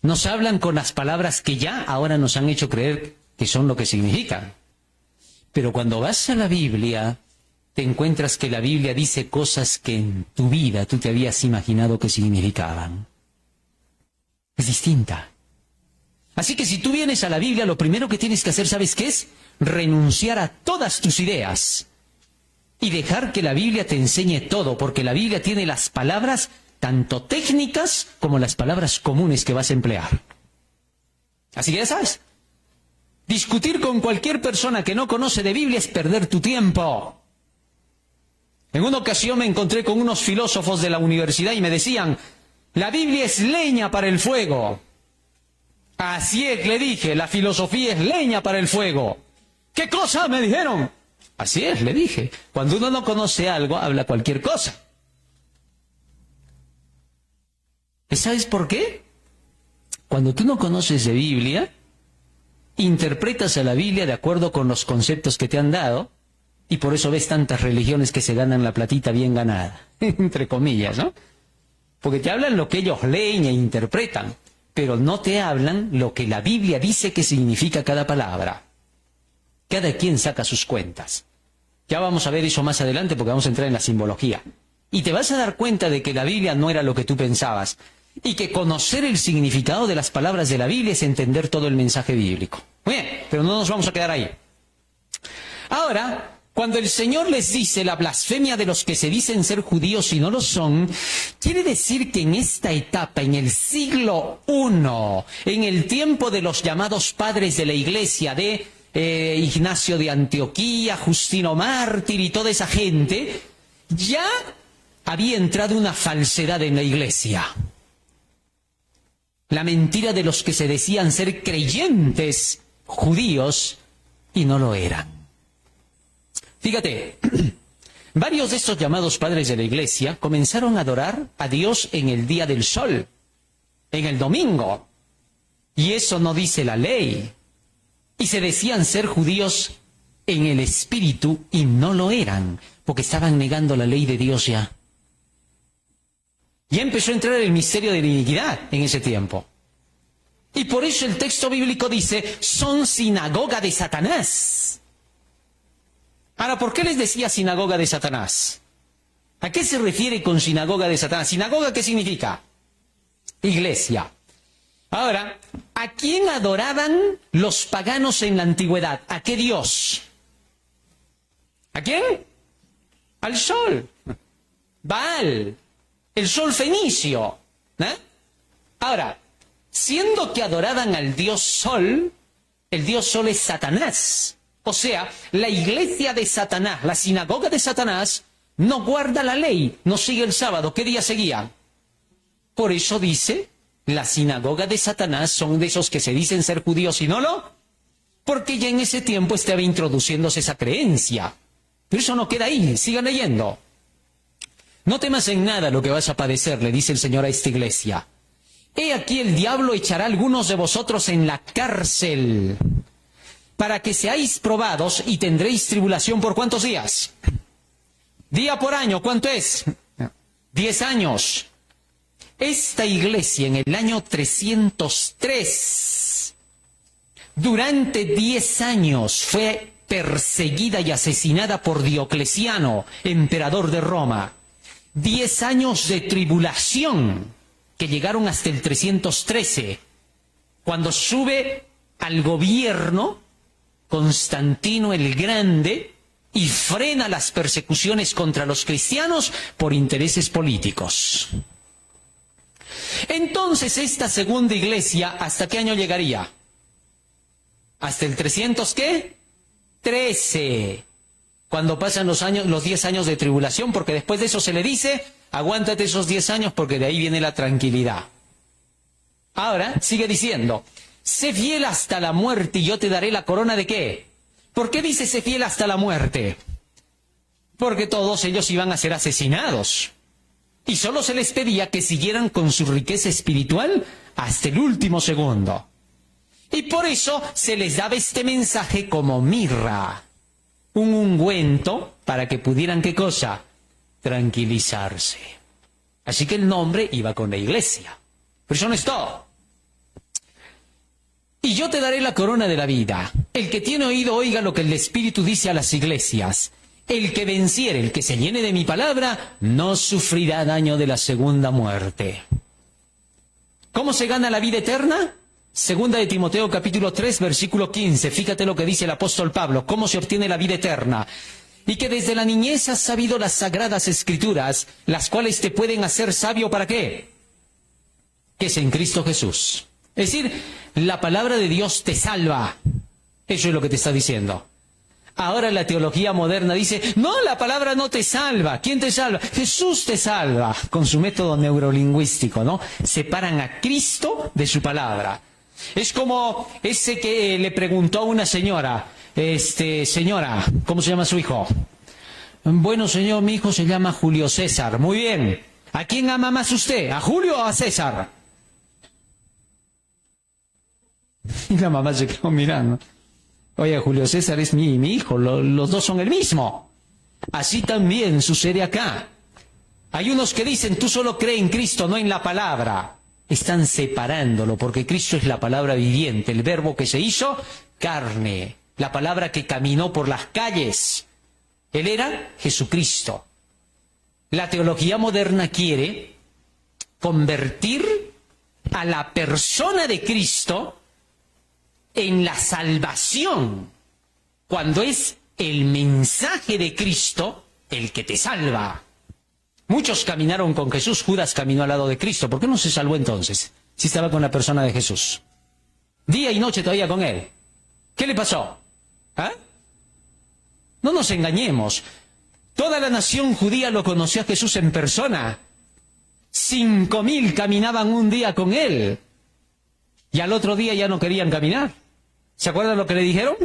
nos hablan con las palabras que ya ahora nos han hecho creer que son lo que significan. Pero cuando vas a la Biblia, te encuentras que la Biblia dice cosas que en tu vida tú te habías imaginado que significaban. Es distinta. Así que si tú vienes a la Biblia, lo primero que tienes que hacer, ¿sabes qué es? Renunciar a todas tus ideas y dejar que la Biblia te enseñe todo, porque la Biblia tiene las palabras tanto técnicas como las palabras comunes que vas a emplear. Así que ya sabes, discutir con cualquier persona que no conoce de Biblia es perder tu tiempo. En una ocasión me encontré con unos filósofos de la universidad y me decían: la Biblia es leña para el fuego. Así es, le dije, la filosofía es leña para el fuego. ¿Qué cosa? Me dijeron. Así es, le dije. Cuando uno no conoce algo, habla cualquier cosa. ¿Y sabes por qué? Cuando tú no conoces de Biblia, interpretas a la Biblia de acuerdo con los conceptos que te han dado, y por eso ves tantas religiones que se ganan la platita bien ganada, entre comillas, ¿no? Porque te hablan lo que ellos leen e interpretan, pero no te hablan lo que la Biblia dice que significa cada palabra. Cada quien saca sus cuentas. Ya vamos a ver eso más adelante porque vamos a entrar en la simbología. Y te vas a dar cuenta de que la Biblia no era lo que tú pensabas, y que conocer el significado de las palabras de la Biblia es entender todo el mensaje bíblico. Muy bien, pero no nos vamos a quedar ahí. Ahora, cuando el Señor les dice la blasfemia de los que se dicen ser judíos y no lo son, quiere decir que en esta etapa, en el siglo I, en el tiempo de los llamados padres de la Iglesia, de Ignacio de Antioquía, Justino Mártir y toda esa gente, ya había entrado una falsedad en la Iglesia. La mentira de los que se decían ser creyentes judíos y no lo eran. Fíjate, varios de estos llamados padres de la Iglesia comenzaron a adorar a Dios en el día del sol, en el domingo. Y eso no dice la ley. Y se decían ser judíos en el espíritu y no lo eran, porque estaban negando la ley de Dios ya. Ya empezó a entrar el misterio de la iniquidad en ese tiempo. Y por eso el texto bíblico dice, son sinagoga de Satanás. Ahora, ¿por qué les decía sinagoga de Satanás? ¿A qué se refiere con sinagoga de Satanás? ¿Sinagoga qué significa? Iglesia. Ahora, ¿a quién adoraban los paganos en la antigüedad? ¿A qué Dios? ¿A quién? Al sol. Baal. El sol fenicio. ¿Eh? Ahora, siendo que adoraban al dios sol, el dios sol es Satanás. O sea, la iglesia de Satanás, la sinagoga de Satanás, no guarda la ley, no sigue el sábado. ¿Qué día seguía? Por eso dice, la sinagoga de Satanás son de esos que se dicen ser judíos y no lo, porque ya en ese tiempo estaba introduciéndose esa creencia. Pero eso no queda ahí, sigan leyendo. No temas en nada lo que vas a padecer, le dice el Señor a esta iglesia. He aquí el diablo echará a algunos de vosotros en la cárcel, para que seáis probados y tendréis tribulación por ¿cuántos días? Día por año, ¿cuánto es? 10 años. Esta iglesia en el año 303, durante 10 años fue perseguida y asesinada por Diocleciano, emperador de Roma. 10 años de tribulación que llegaron hasta el 313, cuando sube al gobierno Constantino el Grande y frena las persecuciones contra los cristianos por intereses políticos. Entonces esta segunda iglesia, ¿hasta qué año llegaría? ¿Hasta el 300 qué? 13. Cuando pasan los 10 años de tribulación, porque después de eso se le dice, aguántate esos 10 años porque de ahí viene la tranquilidad. Ahora, sigue diciendo, sé fiel hasta la muerte y yo te daré la corona de ¿qué? ¿Por qué dice sé fiel hasta la muerte? Porque todos ellos iban a ser asesinados. Y solo se les pedía que siguieran con su riqueza espiritual hasta el último segundo. Y por eso se les daba este mensaje como mirra, un ungüento para que pudieran ¿qué cosa? Tranquilizarse. Así que el nombre iba con la iglesia. Pero eso no es todo. Y yo te daré la corona de la vida. El que tiene oído oiga lo que el Espíritu dice a las iglesias. El que venciere, el que se llene de mi palabra, no sufrirá daño de la segunda muerte. ¿Cómo se gana la vida eterna? Segunda de Timoteo capítulo 3 versículo 15. Fíjate lo que dice el apóstol Pablo. ¿Cómo se obtiene la vida eterna? Y que desde la niñez has sabido las sagradas escrituras, las cuales te pueden hacer sabio ¿para qué? Que es en Cristo Jesús. Es decir, la palabra de Dios te salva. Eso es lo que te está diciendo. Ahora la teología moderna dice, no, la palabra no te salva. ¿Quién te salva? Jesús te salva. Con su método neurolingüístico, ¿no? Separan a Cristo de su palabra. Es como ese que le preguntó a una señora, señora, ¿cómo se llama su hijo? Bueno, señor, mi hijo se llama Julio César. Muy bien. ¿A quién ama más usted? ¿A Julio o a César? Y la mamá se quedó mirando. Oye, Julio César es mi hijo, los dos son el mismo. Así también sucede acá. Hay unos que dicen, tú solo crees en Cristo, no en la palabra. Están separándolo, porque Cristo es la palabra viviente, el verbo que se hizo carne, la palabra que caminó por las calles. Él era Jesucristo. La teología moderna quiere convertir a la persona de Cristo en la salvación, cuando es el mensaje de Cristo el que te salva. Muchos caminaron con Jesús, Judas caminó al lado de Cristo. ¿Por qué no se salvó entonces, si estaba con la persona de Jesús? Día y noche todavía con él. ¿Qué le pasó? ¿Ah? No nos engañemos. Toda la nación judía lo conoció a Jesús en persona. 5.000 caminaban un día con él. Y al otro día ya no querían caminar. ¿Se acuerdan lo que le dijeron?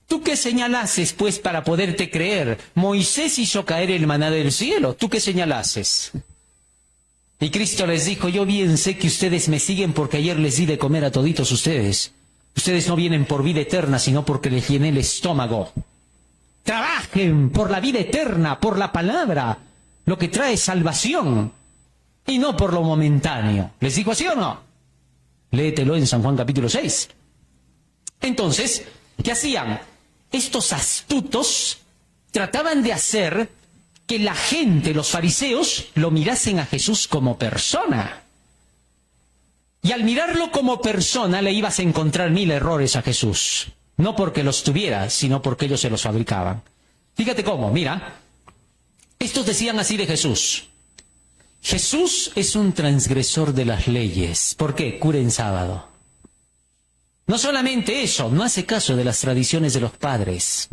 ¿Tú qué señalases, pues, para poderte creer? Moisés hizo caer el maná del cielo. ¿Tú qué señalases? Y Cristo les dijo, yo bien sé que ustedes me siguen porque ayer les di de comer a toditos ustedes. Ustedes no vienen por vida eterna, sino porque les llené el estómago. Trabajen por la vida eterna, por la palabra, lo que trae salvación, y no por lo momentáneo. ¿Les dijo así o no? Léetelo en San Juan capítulo 6. Entonces, ¿qué hacían? Estos astutos trataban de hacer que la gente, los fariseos, lo mirasen a Jesús como persona. Y al mirarlo como persona le ibas a encontrar 1000 errores a Jesús. No porque los tuviera, sino porque ellos se los fabricaban. Fíjate cómo, mira. Estos decían así de Jesús. Jesús es un transgresor de las leyes. ¿Por qué? Cura en sábado. No solamente eso, no hace caso de las tradiciones de los padres.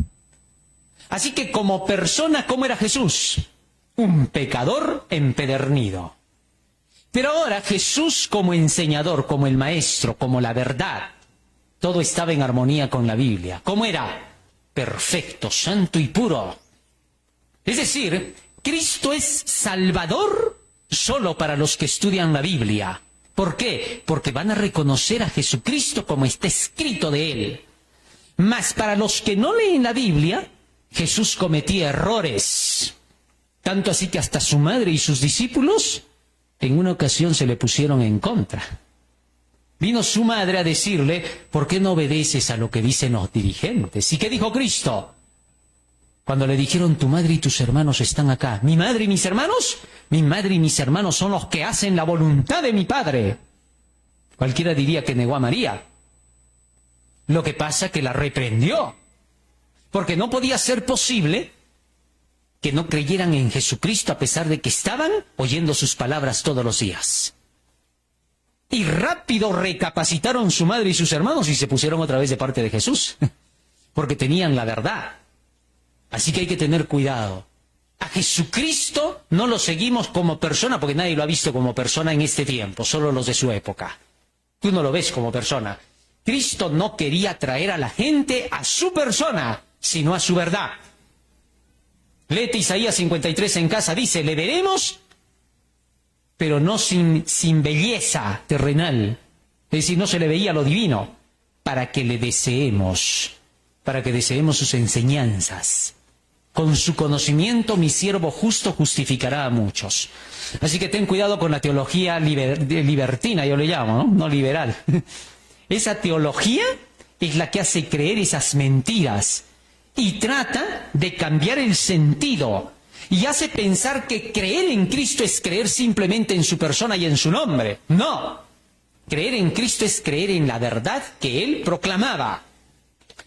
Así que como persona, ¿cómo era Jesús? Un pecador empedernido. Pero ahora Jesús como enseñador, como el maestro, como la verdad, todo estaba en armonía con la Biblia. ¿Cómo era? Perfecto, santo y puro. Es decir, Cristo es Salvador solo para los que estudian la Biblia. ¿Por qué? Porque van a reconocer a Jesucristo como está escrito de Él. Mas para los que no leen la Biblia, Jesús cometía errores. Tanto así que hasta su madre y sus discípulos en una ocasión se le pusieron en contra. Vino su madre a decirle, ¿por qué no obedeces a lo que dicen los dirigentes? ¿Y qué dijo Cristo? Cuando le dijeron, tu madre y tus hermanos están acá. ¿Mi madre y mis hermanos? Mi madre y mis hermanos son los que hacen la voluntad de mi Padre. Cualquiera diría que negó a María. Lo que pasa que la reprendió. Porque no podía ser posible que no creyeran en Jesucristo a pesar de que estaban oyendo sus palabras todos los días. Y rápido recapacitaron su madre y sus hermanos y se pusieron otra vez de parte de Jesús. Porque tenían la verdad. Así que hay que tener cuidado. A Jesucristo no lo seguimos como persona, porque nadie lo ha visto como persona en este tiempo, solo los de su época. Tú no lo ves como persona. Cristo no quería traer a la gente a su persona, sino a su verdad. Léete Isaías 53 en casa, dice, le veremos, pero no sin belleza terrenal. Es decir, no se le veía lo divino, para que le deseemos, para que deseemos sus enseñanzas. Con su conocimiento mi siervo justo justificará a muchos. Así que ten cuidado con la teología libertina, yo le llamo, ¿no? No liberal. Esa teología es la que hace creer esas mentiras y trata de cambiar el sentido y hace pensar que creer en Cristo es creer simplemente en su persona y en su nombre. No, creer en Cristo es creer en la verdad que Él proclamaba.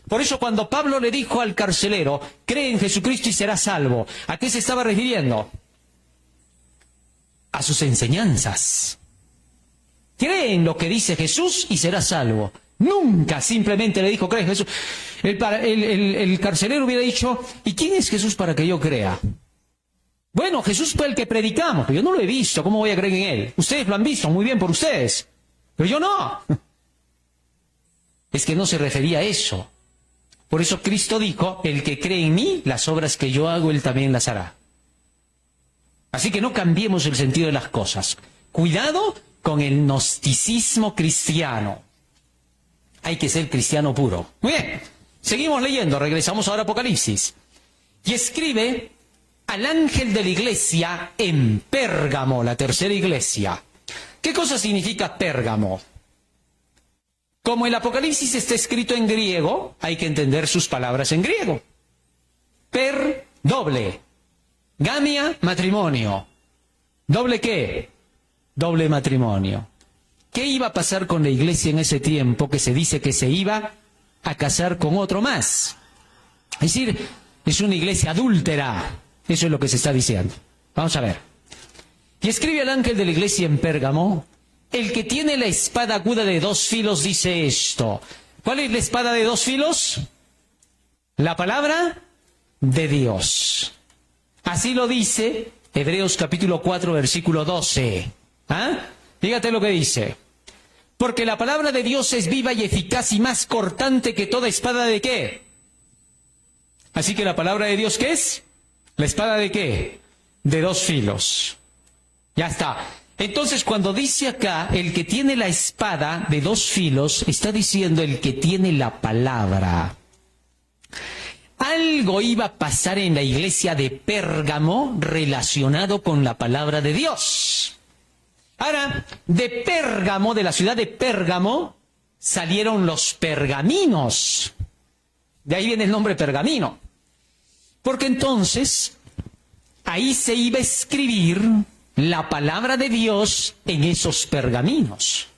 Por eso cuando Pablo le dijo al carcelero, cree en Jesucristo y serás salvo, ¿a qué se estaba refiriendo? A sus enseñanzas. Cree en lo que dice Jesús y serás salvo. Nunca simplemente le dijo, cree en Jesús. El carcelero hubiera dicho, ¿y quién es Jesús para que yo crea? Bueno, Jesús fue el que predicamos, pero yo no lo he visto, ¿cómo voy a creer en Él? Ustedes lo han visto, muy bien por ustedes, pero yo no. Es que no se refería a eso. Por eso Cristo dijo, el que cree en mí, las obras que yo hago, él también las hará. Así que no cambiemos el sentido de las cosas. Cuidado con el gnosticismo cristiano. Hay que ser cristiano puro. Muy bien, seguimos leyendo, regresamos ahora a Apocalipsis. Y escribe al ángel de la iglesia en Pérgamo, la tercera iglesia. ¿Qué cosa significa Pérgamo? Como el Apocalipsis está escrito en griego, hay que entender sus palabras en griego. Per, doble. Gamia, matrimonio. ¿Doble qué? Doble matrimonio. ¿Qué iba a pasar con la iglesia en ese tiempo que se dice que se iba a casar con otro más? Es decir, es una iglesia adúltera. Eso es lo que se está diciendo. Vamos a ver. Y escribe al ángel de la iglesia en Pérgamo: el que tiene la espada aguda de 2 filos dice esto. ¿Cuál es la espada de 2 filos? La palabra de Dios. Así lo dice Hebreos capítulo 4, versículo 12. ¿Ah? Fíjate lo que dice. Porque la palabra de Dios es viva y eficaz y más cortante que toda espada de ¿qué? Así que la palabra de Dios, ¿qué es? ¿La espada de qué? De 2 filos. Ya está. Entonces, cuando dice acá, el que tiene la espada de 2 filos, está diciendo el que tiene la palabra. Algo iba a pasar en la iglesia de Pérgamo relacionado con la palabra de Dios. Ahora, de Pérgamo, de la ciudad de Pérgamo, salieron los pergaminos. De ahí viene el nombre pergamino. Porque entonces, ahí se iba a escribir la palabra de Dios en esos pergaminos.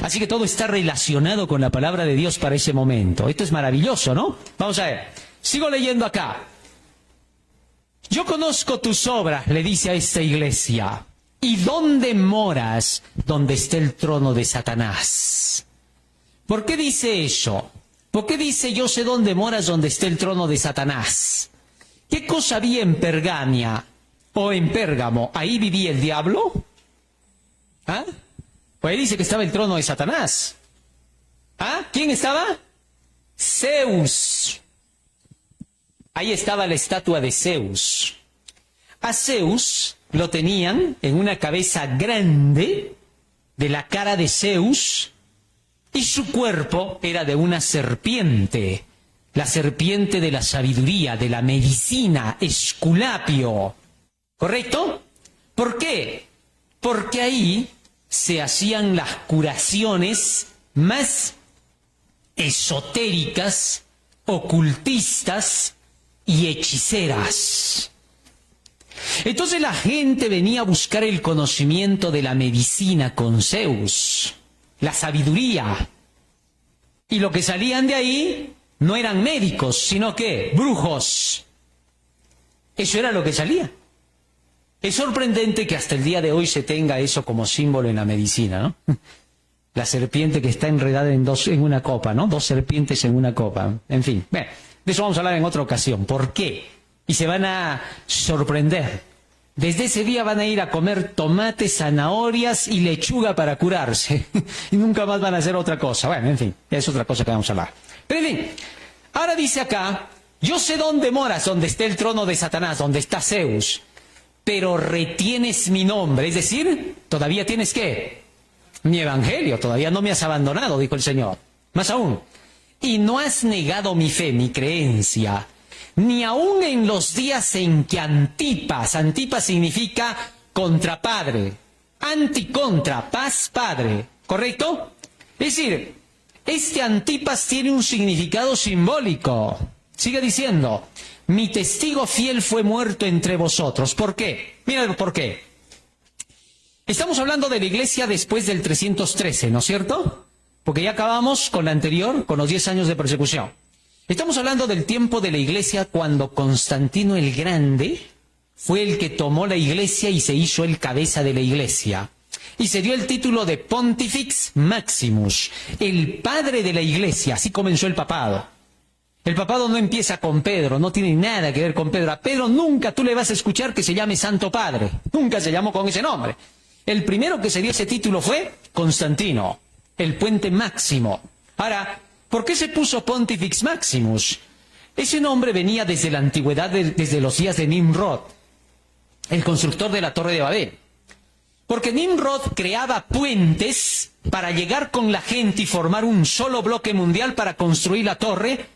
Así que todo está relacionado con la palabra de Dios para ese momento. Esto es maravilloso, ¿no? Vamos a ver. Sigo leyendo acá. Yo conozco tus obras, le dice a esta iglesia. ¿Y dónde moras? Donde está el trono de Satanás. ¿Por qué dice eso? ¿Por qué dice yo sé dónde moras, donde está el trono de Satanás? ¿Qué cosa había en Pergamia o en Pérgamo? ¿Ahí vivía el diablo? ¿Ah? Pues ahí dice que estaba el trono de Satanás. ¿Ah? ¿Quién estaba? Zeus. Ahí estaba la estatua de Zeus. A Zeus lo tenían en una cabeza grande de la cara de Zeus y su cuerpo era de una serpiente, la serpiente de la sabiduría, de la medicina, Esculapio. ¿Correcto? ¿Por qué? Porque ahí se hacían las curaciones más esotéricas, ocultistas y hechiceras. Entonces la gente venía a buscar el conocimiento de la medicina con Zeus, la sabiduría. Y lo que salían de ahí no eran médicos, sino que brujos. Eso era lo que salía. Es sorprendente que hasta el día de hoy se tenga eso como símbolo en la medicina, ¿no? La serpiente que está enredada en una copa, ¿no? 2 serpientes en una copa. En fin, bueno, de eso vamos a hablar en otra ocasión. ¿Por qué? Y se van a sorprender. Desde ese día van a ir a comer tomates, zanahorias y lechuga para curarse. Y nunca más van a hacer otra cosa. Bueno, en fin, es otra cosa que vamos a hablar. Pero en fin, ahora dice acá, yo sé dónde moras, donde está el trono de Satanás, donde está Zeus, pero retienes mi nombre. Es decir, todavía tienes ¿qué? Mi evangelio, todavía no me has abandonado, dijo el Señor. Más aún, y no has negado mi fe, mi creencia, ni aun en los días en que Antipas significa contrapadre, anticontra, paz padre, ¿correcto? Es decir, este Antipas tiene un significado simbólico. Sigue diciendo, mi testigo fiel fue muerto entre vosotros. ¿Por qué? Mira por qué. Estamos hablando de la iglesia después del 313, ¿no es cierto? Porque ya acabamos con la anterior, con los 10 años de persecución. Estamos hablando del tiempo de la iglesia cuando Constantino el Grande fue el que tomó la iglesia y se hizo el cabeza de la iglesia. Y se dio el título de Pontifex Maximus, el padre de la iglesia. Así comenzó el papado. El papado no empieza con Pedro, no tiene nada que ver con Pedro. A Pedro nunca tú le vas a escuchar que se llame Santo Padre. Nunca se llamó con ese nombre. El primero que se dio ese título fue Constantino, el puente máximo. Ahora, ¿por qué se puso Pontifex Maximus? Ese nombre venía desde la antigüedad, desde los días de Nimrod. el constructor de la Torre de Babel. Porque Nimrod creaba puentes para llegar con la gente y formar un solo bloque mundial para construir la torre,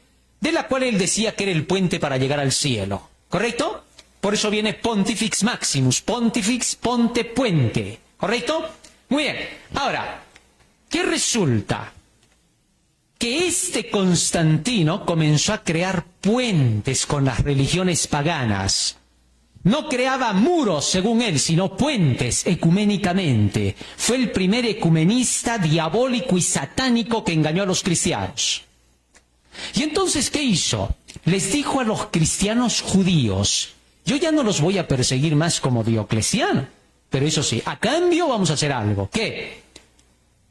de la cual él decía que era el puente para llegar al cielo. ¿Correcto? Por eso viene Pontifex Maximus. Pontifex, ponte, puente. ¿Correcto? Muy bien. Ahora, ¿qué resulta? Que este Constantino comenzó a crear puentes con las religiones paganas. No creaba muros, según él, sino puentes ecuménicamente. Fue el primer ecumenista diabólico y satánico que engañó a los cristianos. Y entonces, ¿qué hizo? Les dijo a los cristianos judíos: yo ya no los voy a perseguir más como Diocleciano, pero eso sí, a cambio vamos a hacer algo. ¿Qué?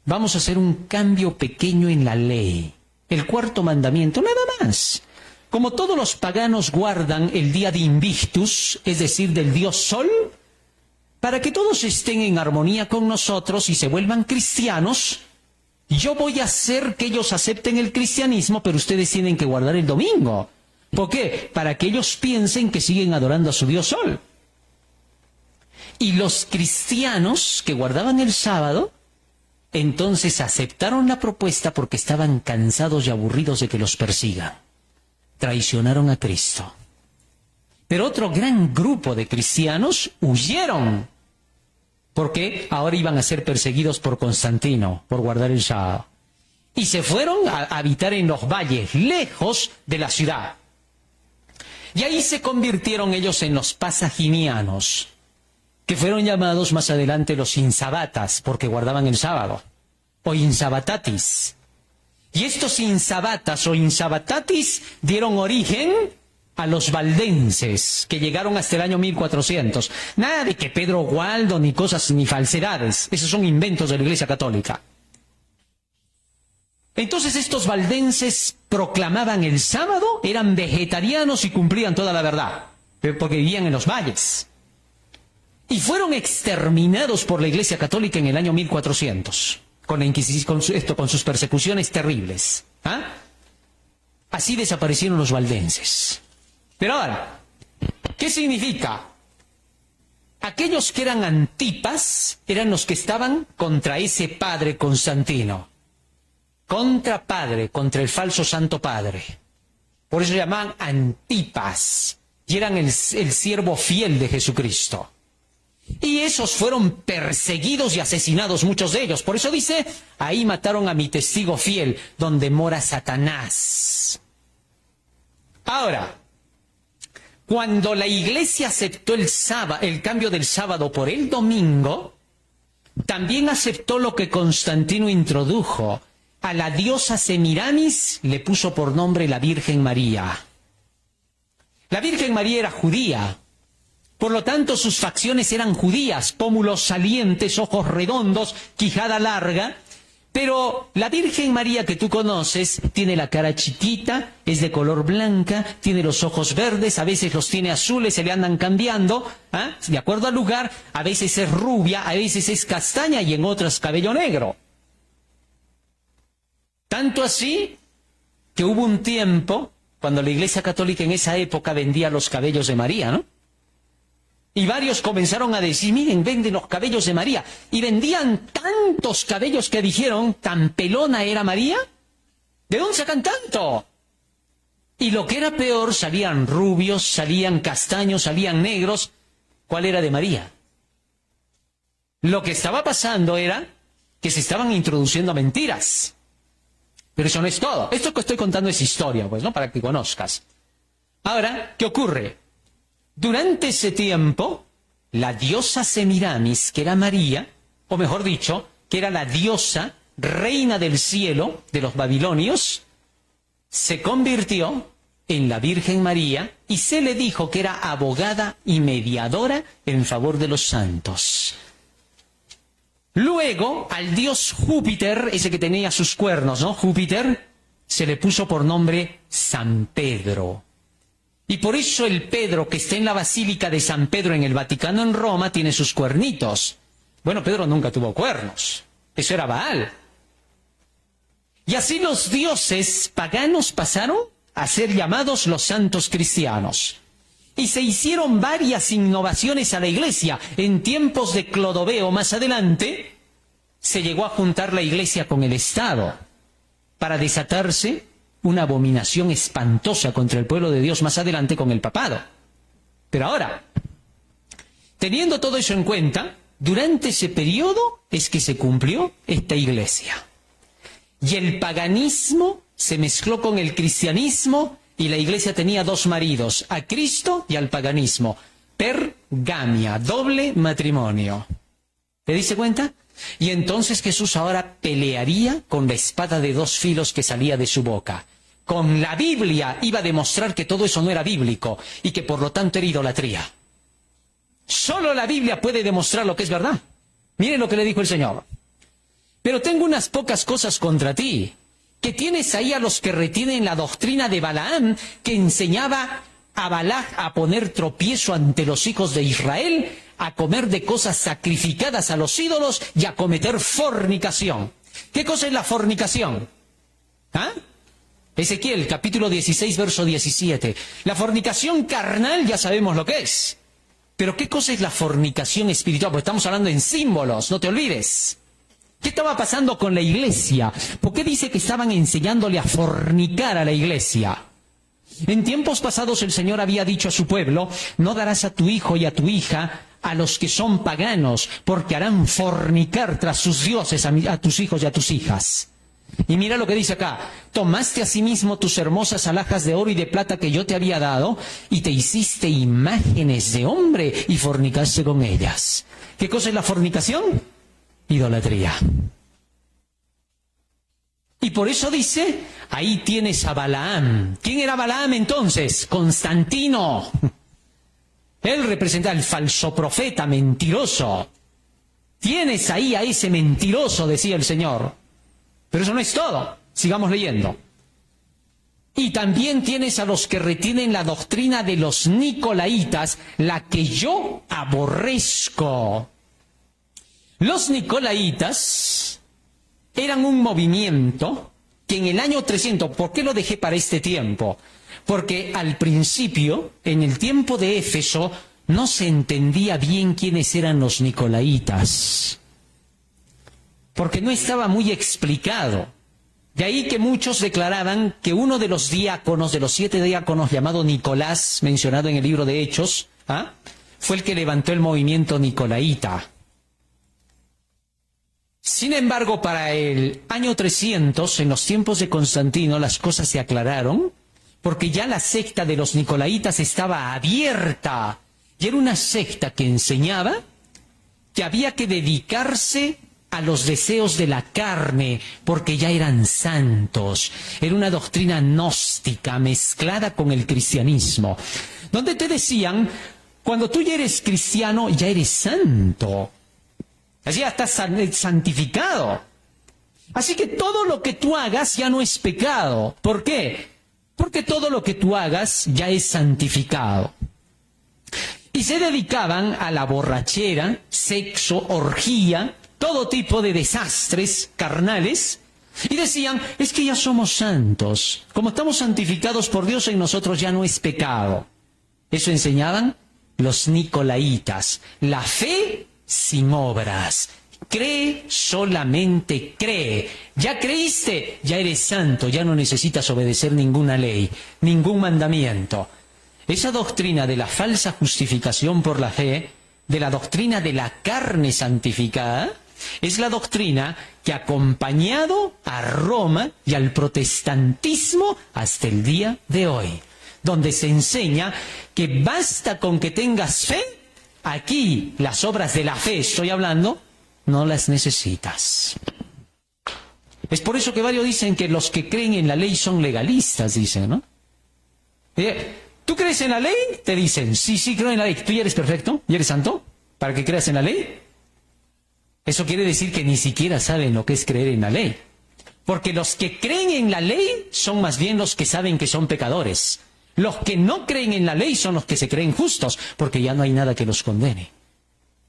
Vamos a hacer un cambio pequeño en la ley. El cuarto mandamiento, nada más. Como todos los paganos guardan el día de Invictus, es decir, del dios Sol, para que todos estén en armonía con nosotros y se vuelvan cristianos, yo voy a hacer que ellos acepten el cristianismo, pero ustedes tienen que guardar el domingo. ¿Por qué? Para que ellos piensen que siguen adorando a su dios Sol. Y los cristianos que guardaban el sábado, entonces aceptaron la propuesta porque estaban cansados y aburridos de que los persigan. Traicionaron a Cristo. Pero otro gran grupo de cristianos huyeron, porque ahora iban a ser perseguidos por Constantino, por guardar el sábado. Y se fueron a habitar en los valles, lejos de la ciudad. Y ahí se convirtieron ellos en los pasaginianos, que fueron llamados más adelante los insabatas, porque guardaban el sábado, o insabatatis. Y estos insabatas o insabatatis dieron origen a los valdenses, que llegaron hasta el año 1400. Nada de que Pedro Gualdo, ni cosas, ni falsedades. Esos son inventos de la Iglesia Católica. Entonces estos valdenses proclamaban el sábado, eran vegetarianos y cumplían toda la verdad, porque vivían en los valles. Y fueron exterminados por la Iglesia Católica en el año 1400. Con la Inquisición, con sus persecuciones terribles. ¿Ah? Así desaparecieron los valdenses. Pero ahora, ¿qué significa? Aquellos que eran antipas eran los que estaban contra ese padre Constantino. Contra padre, contra el falso santo padre. Por eso llamaban antipas. Y eran el siervo fiel de Jesucristo. Y esos fueron perseguidos y asesinados, muchos de ellos. Por eso dice, ahí mataron a mi testigo fiel, donde mora Satanás. Ahora, cuando la iglesia aceptó el cambio del sábado por el domingo, también aceptó lo que Constantino introdujo. A la diosa Semiramis le puso por nombre la Virgen María. La Virgen María era judía. Por lo tanto, sus facciones eran judías, pómulos salientes, ojos redondos, quijada larga. Pero la Virgen María que tú conoces tiene la cara chiquita, es de color blanca, tiene los ojos verdes, a veces los tiene azules, se le andan cambiando, de acuerdo al lugar, a veces es rubia, a veces es castaña y en otras cabello negro. Tanto así que hubo un tiempo, cuando la Iglesia Católica en esa época vendía los cabellos de María, ¿no? Y varios comenzaron a decir, miren, venden los cabellos de María. Y vendían tantos cabellos que dijeron, ¿tan pelona era María? ¿De dónde sacan tanto? Y lo que era peor, salían rubios, salían castaños, salían negros. ¿Cuál era de María? Lo que estaba pasando era que se estaban introduciendo mentiras. Pero eso no es todo. Esto que estoy contando es historia, pues, ¿no? Para que conozcas. Ahora, ¿qué ocurre? Durante ese tiempo, la diosa Semiramis, que era María, o mejor dicho, que era la diosa, reina del cielo de los babilonios, se convirtió en la Virgen María y se le dijo que era abogada y mediadora en favor de los santos. Luego, al dios Júpiter, ese que tenía sus cuernos, ¿no? Júpiter, se le puso por nombre San Pedro. Y por eso el Pedro que está en la Basílica de San Pedro en el Vaticano en Roma tiene sus cuernitos. Bueno, Pedro nunca tuvo cuernos. Eso era Baal. Y así los dioses paganos pasaron a ser llamados los santos cristianos. Y se hicieron varias innovaciones a la iglesia. En tiempos de Clodoveo, más adelante, se llegó a juntar la iglesia con el Estado para desatarse una abominación espantosa contra el pueblo de Dios más adelante con el papado. Pero ahora, teniendo todo eso en cuenta, durante ese periodo es que se cumplió esta iglesia. Y el paganismo se mezcló con el cristianismo y la iglesia tenía dos maridos, a Cristo y al paganismo. Pergamia, doble matrimonio. ¿Te diste cuenta? Y entonces Jesús ahora pelearía con la espada de dos filos que salía de su boca. Con la Biblia iba a demostrar que todo eso no era bíblico y que por lo tanto era idolatría. Solo la Biblia puede demostrar lo que es verdad. Miren lo que le dijo el Señor. Pero tengo unas pocas cosas contra ti, que tienes ahí a los que retienen la doctrina de Balaam, que enseñaba a Balac a poner tropiezo ante los hijos de Israel, a comer de cosas sacrificadas a los ídolos y a cometer fornicación. ¿Qué cosa es la fornicación? ¿Ah? Ezequiel, capítulo 16, verso 17. La fornicación carnal ya sabemos lo que es. Pero ¿qué cosa es la fornicación espiritual? Porque estamos hablando en símbolos, no te olvides. ¿Qué estaba pasando con la iglesia? ¿Por qué dice que estaban enseñándole a fornicar a la iglesia? En tiempos pasados el Señor había dicho a su pueblo, no darás a tu hijo y a tu hija a los que son paganos, porque harán fornicar tras sus dioses a tus hijos y a tus hijas. Y mira lo que dice acá, tomaste asimismo tus hermosas alhajas de oro y de plata que yo te había dado, y te hiciste imágenes de hombre y fornicaste con ellas. ¿Qué cosa es la fornicación? Idolatría. Y por eso dice, ahí tienes a Balaam. ¿Quién era Balaam entonces? Constantino. Él representa al falso profeta, mentiroso. Tienes ahí a ese mentiroso, decía el Señor. Pero eso no es todo. Sigamos leyendo. Y también tienes a los que retienen la doctrina de los nicolaitas, la que yo aborrezco. Los nicolaitas eran un movimiento que en el año 300, ¿por qué lo dejé para este tiempo? Porque al principio, en el tiempo de Éfeso, no se entendía bien quiénes eran los nicolaitas. Porque no estaba muy explicado. De ahí que muchos declaraban que uno de los diáconos, de los 7 diáconos, llamado Nicolás, mencionado en el libro de Hechos, fue el que levantó el movimiento nicolaita. Sin embargo, para el año 300, en los tiempos de Constantino, las cosas se aclararon, porque ya la secta de los nicolaitas estaba abierta, y era una secta que enseñaba que había que dedicarse a los deseos de la carne, porque ya eran santos. Era una doctrina gnóstica mezclada con el cristianismo, donde te decían, cuando tú ya eres cristiano, ya eres santo. Así ya estás santificado. Así que todo lo que tú hagas ya no es pecado. ¿Por qué? Porque todo lo que tú hagas ya es santificado. Y se dedicaban a la borrachera, sexo, orgía, todo tipo de desastres carnales. Y decían, es que ya somos santos. Como estamos santificados por Dios, en nosotros ya no es pecado. Eso enseñaban los nicolaitas. La fe sin obras. Cree, solamente cree. Ya creíste, ya eres santo, ya no necesitas obedecer ninguna ley, ningún mandamiento. Esa doctrina de la falsa justificación por la fe, de la doctrina de la carne santificada, es la doctrina que ha acompañado a Roma y al protestantismo hasta el día de hoy, donde se enseña que basta con que tengas fe. Aquí las obras de la fe, estoy hablando, no las necesitas. Es por eso que varios dicen que los que creen en la ley son legalistas, dicen, ¿no? ¿Tú crees en la ley? Te dicen, sí, creo en la ley. ¿Tú ya eres perfecto? ¿Ya eres santo? ¿Para que creas en la ley? Eso quiere decir que ni siquiera saben lo que es creer en la ley. Porque los que creen en la ley son más bien los que saben que son pecadores. Los que no creen en la ley son los que se creen justos, porque ya no hay nada que los condene.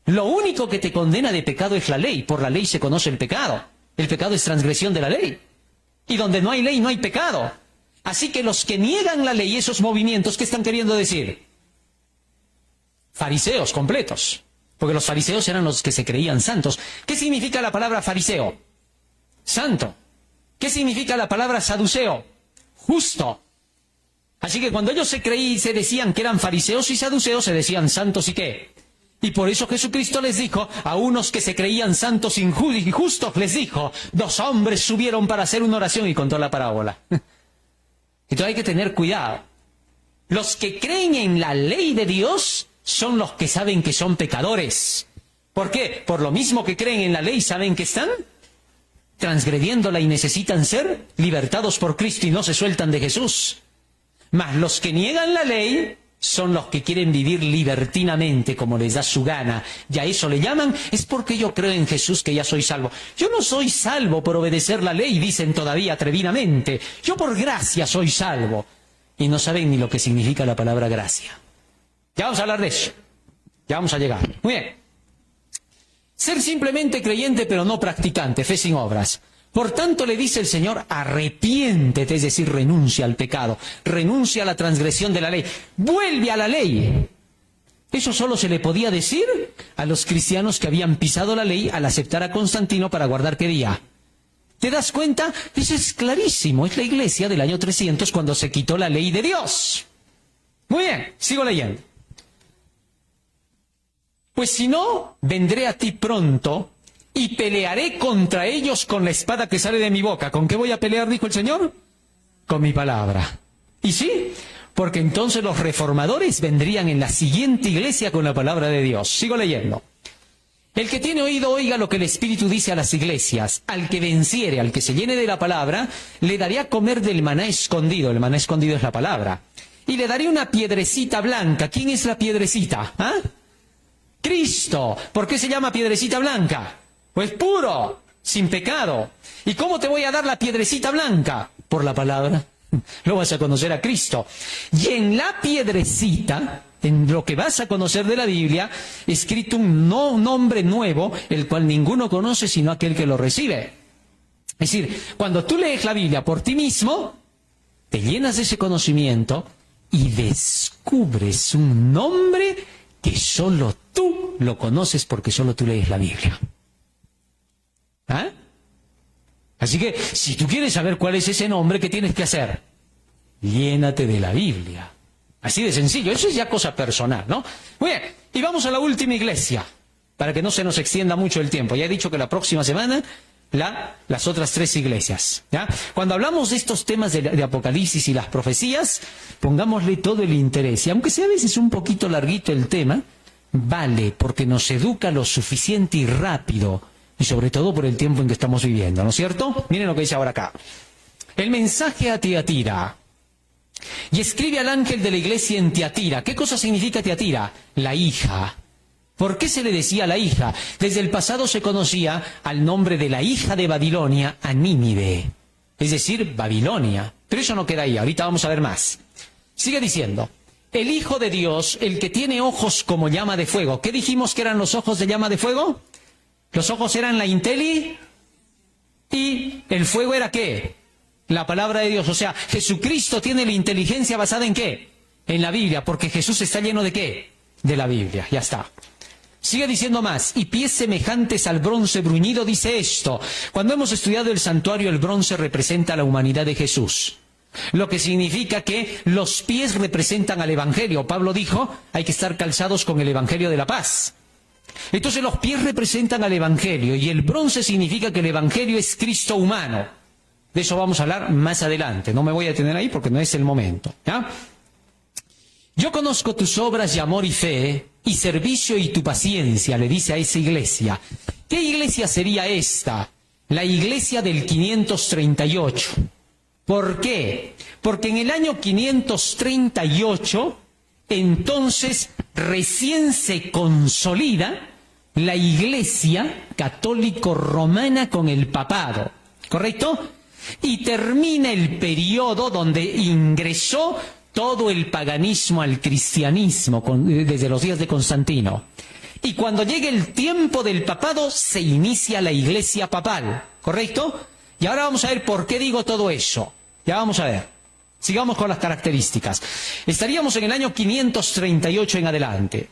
Lo único que te condena de pecado es la ley. Por la ley se conoce el pecado. El pecado es transgresión de la ley. Y donde no hay ley, no hay pecado. Así que los que niegan la ley, esos movimientos, ¿qué están queriendo decir? fariseos completos, porque los fariseos eran los que se creían santos. ¿Qué significa la palabra fariseo? Santo. ¿Qué significa la palabra saduceo? Justo. Así que cuando ellos se decían que eran fariseos y saduceos, se decían santos y qué. Y por eso Jesucristo les dijo, a unos que se creían santos y justos, les dijo, 2 hombres subieron para hacer una oración, y contó la parábola. Entonces hay que tener cuidado. Los que creen en la ley de Dios son los que saben que son pecadores. ¿Por qué? Por lo mismo que creen en la ley, saben que están transgrediéndola y necesitan ser libertados por Cristo y no se sueltan de Jesús. Mas los que niegan la ley son los que quieren vivir libertinamente como les da su gana. Y a eso le llaman, es porque yo creo en Jesús que ya soy salvo. Yo no soy salvo por obedecer la ley, dicen todavía atrevidamente. Yo por gracia soy salvo. Y no saben ni lo que significa la palabra gracia. Ya vamos a hablar de eso. Ya vamos a llegar. Muy bien. Ser simplemente creyente pero no practicante, fe sin obras. Por tanto le dice el Señor, arrepiéntete, es decir, renuncia al pecado, renuncia a la transgresión de la ley, vuelve a la ley. Eso solo se le podía decir a los cristianos que habían pisado la ley al aceptar a Constantino para guardar ¿qué día? ¿Te das cuenta? Eso es clarísimo, es la iglesia del año 300 cuando se quitó la ley de Dios. Muy bien, sigo leyendo. Pues si no, vendré a ti pronto y pelearé contra ellos con la espada que sale de mi boca. ¿Con qué voy a pelear, dijo el Señor? Con mi palabra. ¿Y sí? Porque entonces los reformadores vendrían en la siguiente iglesia con la palabra de Dios. Sigo leyendo. El que tiene oído, oiga lo que el Espíritu dice a las iglesias. Al que venciere, al que se llene de la palabra, le daré a comer del maná escondido. El maná escondido es la palabra. Y le daré una piedrecita blanca. ¿Quién es la piedrecita? ¿Ah? Cristo. ¿Por qué se llama piedrecita blanca? Pues puro, sin pecado. ¿Y cómo te voy a dar la piedrecita blanca? Por la palabra. Lo vas a conocer a Cristo. Y en la piedrecita, en lo que vas a conocer de la Biblia, escrito un nombre nuevo, el cual ninguno conoce sino aquel que lo recibe. Es decir, cuando tú lees la Biblia por ti mismo, te llenas de ese conocimiento y descubres un nombre que solo tú lo conoces porque solo tú lees la Biblia. ¿Ah? Así que, si tú quieres saber cuál es ese nombre, ¿qué tienes que hacer? Llénate de la Biblia. Así de sencillo, eso es ya cosa personal, ¿no? Muy bien, y vamos a la última iglesia, para que no se nos extienda mucho el tiempo. Ya he dicho que la próxima semana, las otras 3 iglesias, ¿ya? Cuando hablamos de estos temas de Apocalipsis y las profecías, pongámosle todo el interés. Y aunque sea a veces un poquito larguito el tema, vale, porque nos educa lo suficiente y rápido, y sobre todo por el tiempo en que estamos viviendo, ¿no es cierto? Miren lo que dice ahora acá. El mensaje a Tiatira. Y escribe al ángel de la iglesia en Tiatira. ¿Qué cosa significa Tiatira? La hija. ¿Por qué se le decía la hija? Desde el pasado se conocía al nombre de la hija de Babilonia, a Nínive. Es decir, Babilonia. Pero eso no queda ahí, ahorita vamos a ver más. Sigue diciendo, el Hijo de Dios, el que tiene ojos como llama de fuego. ¿Qué dijimos que eran los ojos de llama de fuego? Los ojos eran la inteli y el fuego era ¿qué? La palabra de Dios. O sea, Jesucristo tiene la inteligencia basada ¿en qué? En la Biblia, porque Jesús está lleno de ¿qué? De la Biblia, ya está. Sigue diciendo más, y pies semejantes al bronce bruñido, dice esto. Cuando hemos estudiado el santuario, el bronce representa a la humanidad de Jesús. Lo que significa que los pies representan al Evangelio. Pablo dijo, hay que estar calzados con el Evangelio de la paz. Entonces los pies representan al Evangelio y el bronce significa que el Evangelio es Cristo humano. De eso vamos a hablar más adelante. No me voy a detener ahí porque no es el momento, ¿ya? Yo conozco tus obras y amor y fe y servicio y tu paciencia, le dice a esa iglesia. ¿Qué iglesia sería esta? La iglesia del 538. ¿Por qué? Porque en el año 538, entonces recién se consolida la iglesia católico-romana con el papado, ¿correcto? Y termina el periodo donde ingresó todo el paganismo al cristianismo desde los días de Constantino. Y cuando llegue el tiempo del papado, se inicia la iglesia papal, ¿correcto? Y ahora vamos a ver por qué digo todo eso. Ya vamos a ver. Sigamos con las características. Estaríamos en el año 538 en adelante.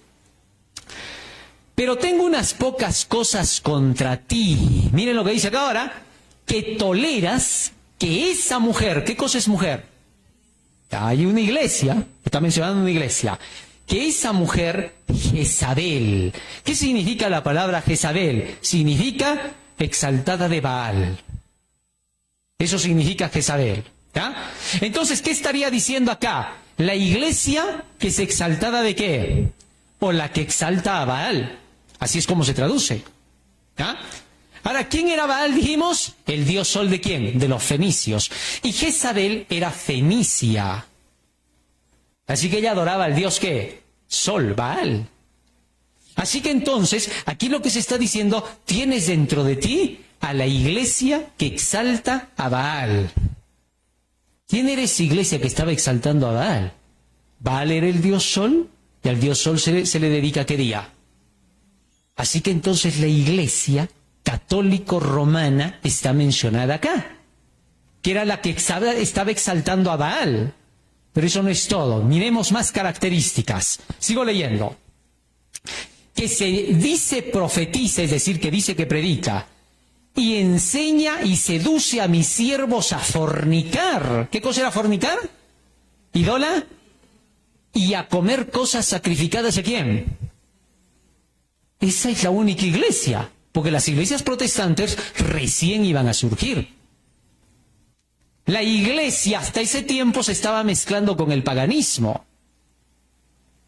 Pero tengo unas pocas cosas contra ti. Miren lo que dice acá ahora, que toleras que esa mujer, ¿qué cosa es mujer? Hay una iglesia, está mencionando una iglesia, que esa mujer, Jezabel. ¿Qué significa la palabra Jezabel? Significa exaltada de Baal. Eso significa Jezabel. ¿Ya? Entonces, ¿qué estaría diciendo acá? La iglesia que es exaltada de qué? O la que exalta a Baal. Así es como se traduce. ¿Ya? Ahora, ¿quién era Baal, dijimos? El dios sol de quién? De los fenicios. Y Jezabel era fenicia. Así que ella adoraba al dios ¿qué? Sol, Baal. Así que entonces, aquí lo que se está diciendo, tienes dentro de ti a la iglesia que exalta a Baal. ¿Quién era esa iglesia que estaba exaltando a Baal? Baal era el dios sol, y al dios sol se le dedica ¿qué día? Así que entonces la iglesia católico-romana está mencionada acá, que era la que estaba exaltando a Baal. Pero eso no es todo. Miremos más características. Sigo leyendo. Que se dice profetiza, es decir, que dice que predica, y enseña y seduce a mis siervos a fornicar. ¿Qué cosa era fornicar? ¿Ídola? Y a comer cosas sacrificadas a quién. Esa es la única iglesia, porque las iglesias protestantes recién iban a surgir. La iglesia hasta ese tiempo se estaba mezclando con el paganismo.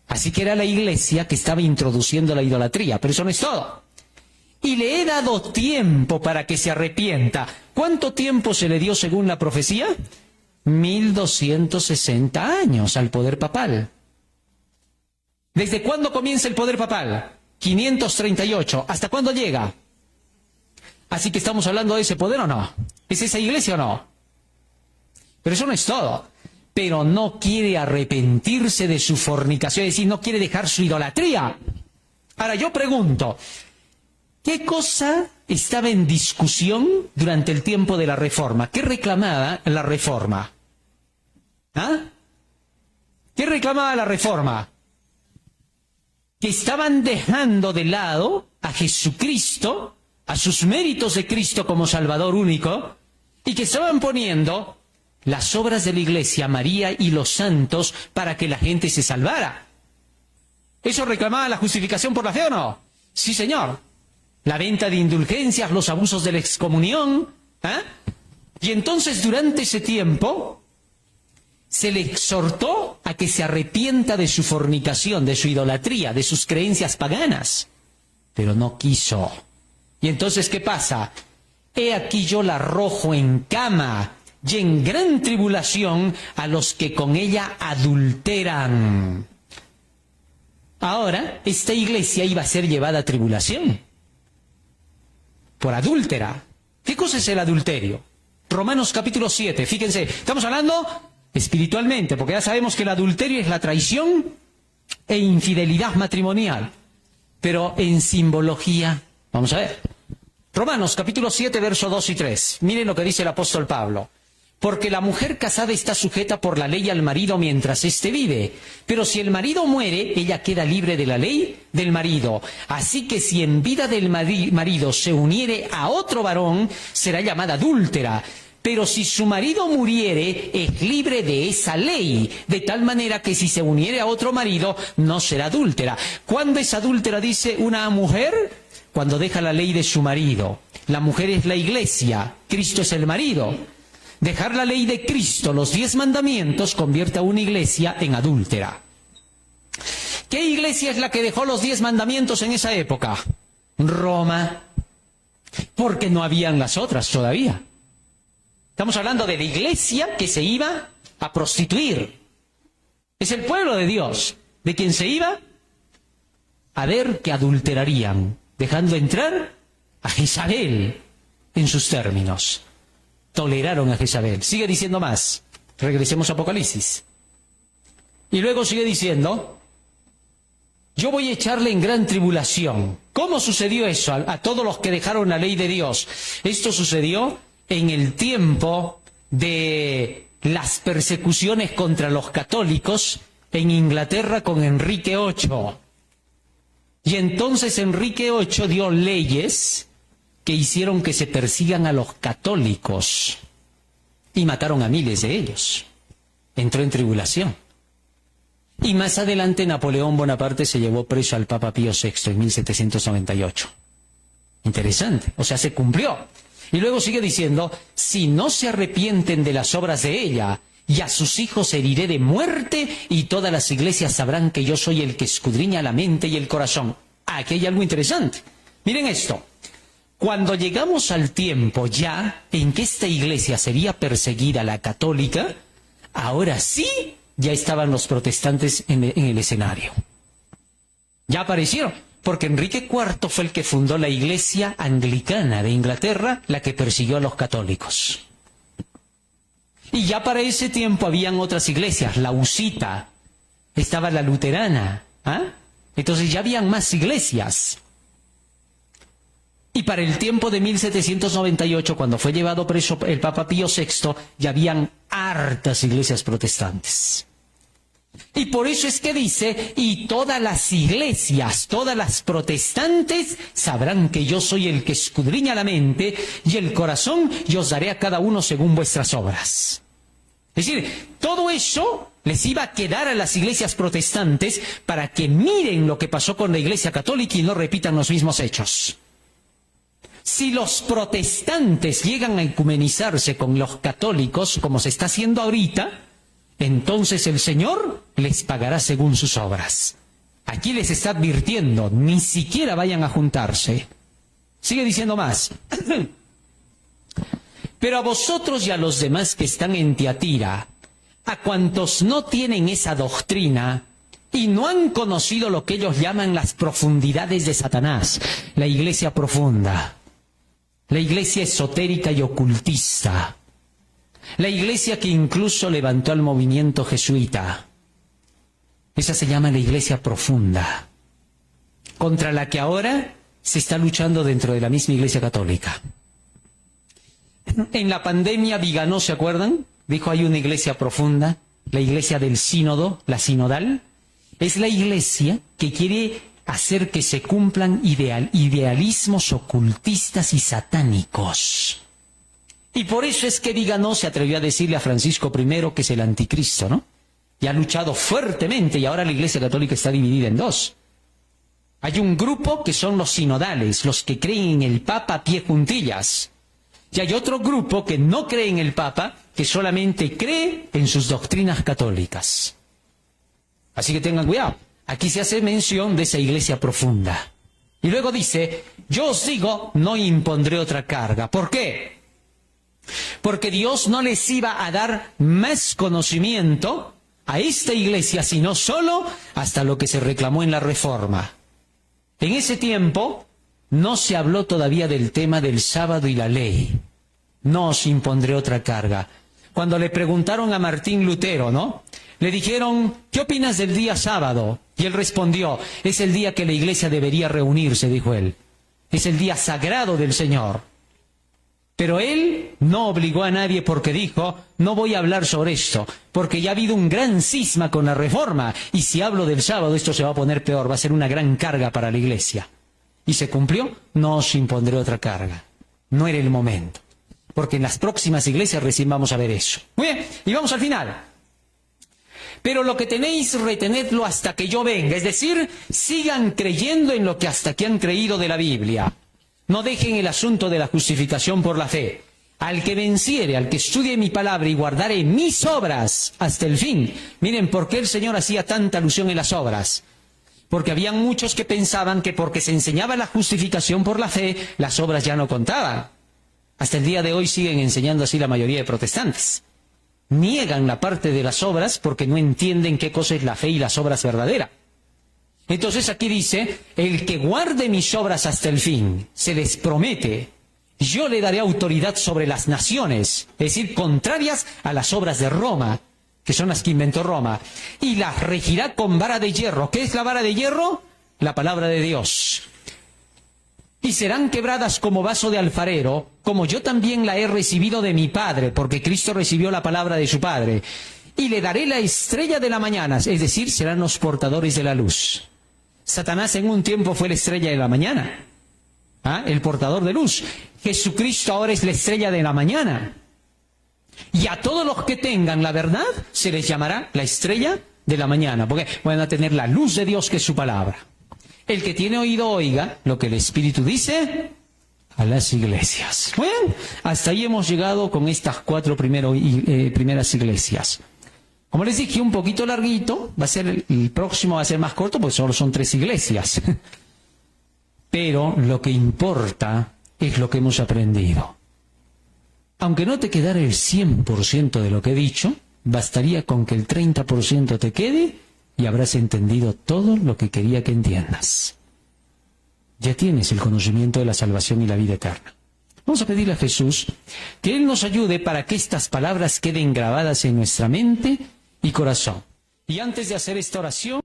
Así que era la iglesia que estaba introduciendo la idolatría, pero eso no es todo. Y le he dado tiempo para que se arrepienta. ¿Cuánto tiempo se le dio según la profecía? 1260 años al poder papal. ¿Desde cuándo comienza el poder papal? 538. ¿Hasta cuándo llega? Así que estamos hablando de ese poder o no. ¿Es esa iglesia o no? Pero eso no es todo. Pero no quiere arrepentirse de su fornicación, es decir, no quiere dejar su idolatría. Ahora yo pregunto, ¿qué cosa estaba en discusión durante el tiempo de la Reforma? ¿Qué reclamaba la Reforma? ¿Ah? ¿Qué reclamaba la Reforma? Que estaban dejando de lado a Jesucristo, a sus méritos de Cristo como Salvador único, y que estaban poniendo las obras de la Iglesia, María y los santos, para que la gente se salvara. ¿Eso reclamaba la justificación por la fe o no? Sí, señor. La venta de indulgencias, los abusos de la excomunión. ¿Eh? Y entonces, durante ese tiempo, se le exhortó a que se arrepienta de su fornicación, de su idolatría, de sus creencias paganas. Pero no quiso. Y entonces, ¿qué pasa? He aquí yo la arrojo en cama y en gran tribulación a los que con ella adulteran. Ahora, esta iglesia iba a ser llevada a tribulación por adúltera. ¿Qué cosa es el adulterio? Romanos capítulo 7, fíjense, estamos hablando espiritualmente, porque ya sabemos que el adulterio es la traición e infidelidad matrimonial. Pero en simbología, vamos a ver. Romanos capítulo 7, versos 2 y 3. Miren lo que dice el apóstol Pablo. Porque la mujer casada está sujeta por la ley al marido mientras éste vive. Pero si el marido muere, ella queda libre de la ley del marido. Así que si en vida del marido se uniere a otro varón, será llamada adúltera. Pero si su marido muriere, es libre de esa ley. De tal manera que si se uniere a otro marido, no será adúltera. ¿Cuándo es adúltera, dice una mujer? Cuando deja la ley de su marido. La mujer es la iglesia, Cristo es el marido. Dejar la ley de Cristo, los 10 mandamientos, convierte a una iglesia en adúltera. ¿Qué iglesia es la que dejó los 10 mandamientos en esa época? Roma. Porque no habían las otras todavía. Estamos hablando de la iglesia que se iba a prostituir. Es el pueblo de Dios, de quien se iba a ver que adulterarían, dejando entrar a Jezabel en sus términos. Toleraron a Jezabel. Sigue diciendo más. Regresemos a Apocalipsis. Y luego sigue diciendo, yo voy a echarle en gran tribulación. ¿Cómo sucedió eso a todos los que dejaron la ley de Dios? Esto sucedió en el tiempo de las persecuciones contra los católicos en Inglaterra con Enrique VIII. Y entonces Enrique VIII dio leyes que hicieron que se persigan a los católicos y mataron a miles de ellos. Entró en tribulación. Y más adelante Napoleón Bonaparte se llevó preso al Papa Pío VI en 1798. Interesante, o sea, se cumplió. Y luego sigue diciendo, si no se arrepienten de las obras de ella, y a sus hijos heriré de muerte, y todas las iglesias sabrán que yo soy el que escudriña la mente y el corazón. Aquí hay algo interesante. Miren esto. Cuando llegamos al tiempo ya en que esta iglesia sería perseguida, la católica, ahora sí ya estaban los protestantes en el escenario. Ya aparecieron, porque Enrique IV fue el que fundó la iglesia anglicana de Inglaterra, la que persiguió a los católicos. Y ya para ese tiempo habían otras iglesias, la husita, estaba la luterana, entonces ya habían más iglesias. Y para el tiempo de 1798, cuando fue llevado preso el Papa Pío VI, ya habían hartas iglesias protestantes. Y por eso es que dice, y todas las iglesias, todas las protestantes, sabrán que yo soy el que escudriña la mente y el corazón, y os daré a cada uno según vuestras obras. Es decir, todo eso les iba a quedar a las iglesias protestantes para que miren lo que pasó con la iglesia católica y no repitan los mismos hechos. Si los protestantes llegan a ecumenizarse con los católicos, como se está haciendo ahorita, entonces el Señor les pagará según sus obras. Aquí les está advirtiendo, ni siquiera vayan a juntarse. Sigue diciendo más. Pero a vosotros y a los demás que están en Tiatira, a cuantos no tienen esa doctrina y no han conocido lo que ellos llaman las profundidades de Satanás, la iglesia profunda, la iglesia esotérica y ocultista, la iglesia que incluso levantó al movimiento jesuita, esa se llama la iglesia profunda, contra la que ahora se está luchando dentro de la misma iglesia católica. En la pandemia Viganó, ¿se acuerdan? Dijo, hay una iglesia profunda, la iglesia del sínodo, la sinodal. Es la iglesia que quiere hacer que se cumplan idealismos ocultistas y satánicos. Y por eso es que Viganó se atrevió a decirle a Francisco I que es el anticristo, ¿no? Y ha luchado fuertemente, y ahora la iglesia católica está dividida en dos. Hay un grupo que son los sinodales, los que creen en el Papa a pie juntillas. Y hay otro grupo que no cree en el Papa, que solamente cree en sus doctrinas católicas. Así que tengan cuidado. Aquí se hace mención de esa iglesia profunda. Y luego dice, yo os digo, no impondré otra carga. ¿Por qué? Porque Dios no les iba a dar más conocimiento a esta iglesia, sino solo hasta lo que se reclamó en la Reforma. En ese tiempo no se habló todavía del tema del sábado y la ley. No os impondré otra carga. Cuando le preguntaron a Martín Lutero, ¿no? Le dijeron, ¿qué opinas del día sábado? Y él respondió, es el día que la iglesia debería reunirse, dijo él. Es el día sagrado del Señor. Pero él no obligó a nadie porque dijo, no voy a hablar sobre esto, porque ya ha habido un gran cisma con la Reforma, y si hablo del sábado esto se va a poner peor, va a ser una gran carga para la iglesia. Y se cumplió, no os impondré otra carga. No era el momento, porque en las próximas iglesias recién vamos a ver eso. Muy bien, y vamos al final. Pero lo que tenéis, retenedlo hasta que yo venga, es decir, sigan creyendo en lo que hasta aquí han creído de la Biblia. No dejen el asunto de la justificación por la fe. Al que venciere, al que estudie mi palabra y guardare mis obras hasta el fin. Miren, ¿por qué el Señor hacía tanta alusión en las obras? Porque habían muchos que pensaban que porque se enseñaba la justificación por la fe, las obras ya no contaban. Hasta el día de hoy siguen enseñando así la mayoría de protestantes. Niegan la parte de las obras porque no entienden qué cosa es la fe y las obras verdaderas. Entonces aquí dice, el que guarde mis obras hasta el fin, se les promete, yo le daré autoridad sobre las naciones, es decir, contrarias a las obras de Roma, que son las que inventó Roma, y las regirá con vara de hierro. ¿Qué es la vara de hierro? La palabra de Dios. Y serán quebradas como vaso de alfarero, como yo también la he recibido de mi Padre, porque Cristo recibió la palabra de su Padre. Y le daré la estrella de la mañana, es decir, serán los portadores de la luz. Satanás en un tiempo fue la estrella de la mañana, el portador de luz. Jesucristo ahora es la estrella de la mañana. Y a todos los que tengan la verdad se les llamará la estrella de la mañana, porque van a tener la luz de Dios, que es su palabra. El que tiene oído oiga lo que el Espíritu dice a las iglesias. Bueno, hasta ahí hemos llegado con estas 4 primeras iglesias. Como les dije, un poquito larguito, el próximo va a ser más corto, porque solo son 3 iglesias. Pero lo que importa es lo que hemos aprendido. Aunque no te quedara el 100% de lo que he dicho, bastaría con que el 30% te quede y habrás entendido todo lo que quería que entiendas. Ya tienes el conocimiento de la salvación y la vida eterna. Vamos a pedirle a Jesús que Él nos ayude para que estas palabras queden grabadas en nuestra mente y corazón. Y antes de hacer esta oración,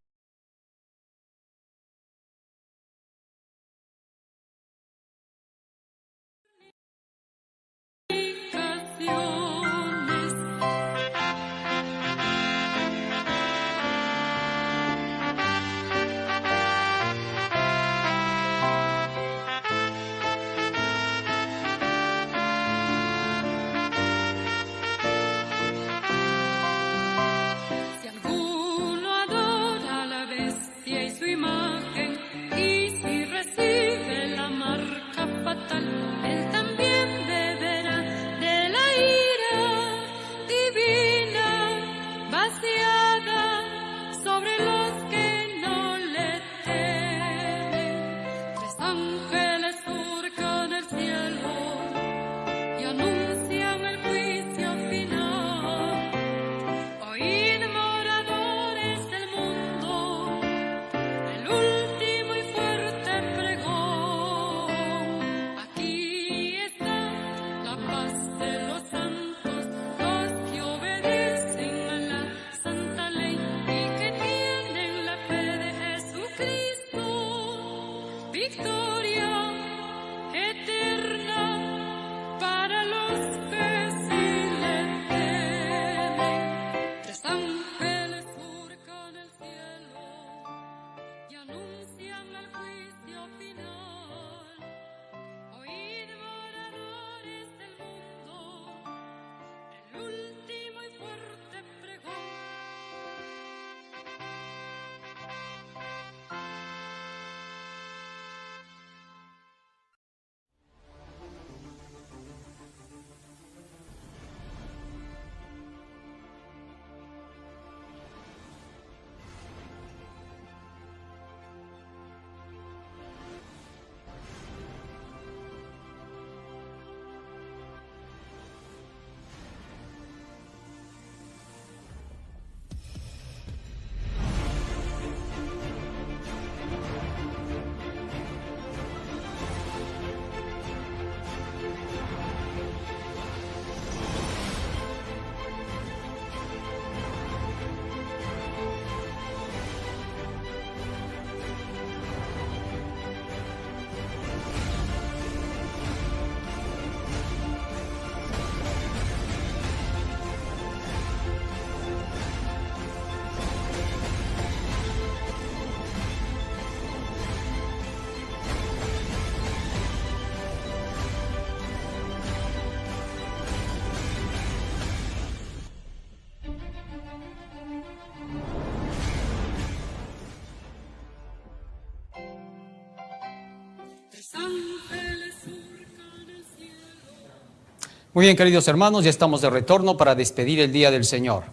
muy bien, queridos hermanos, ya estamos de retorno para despedir el Día del Señor.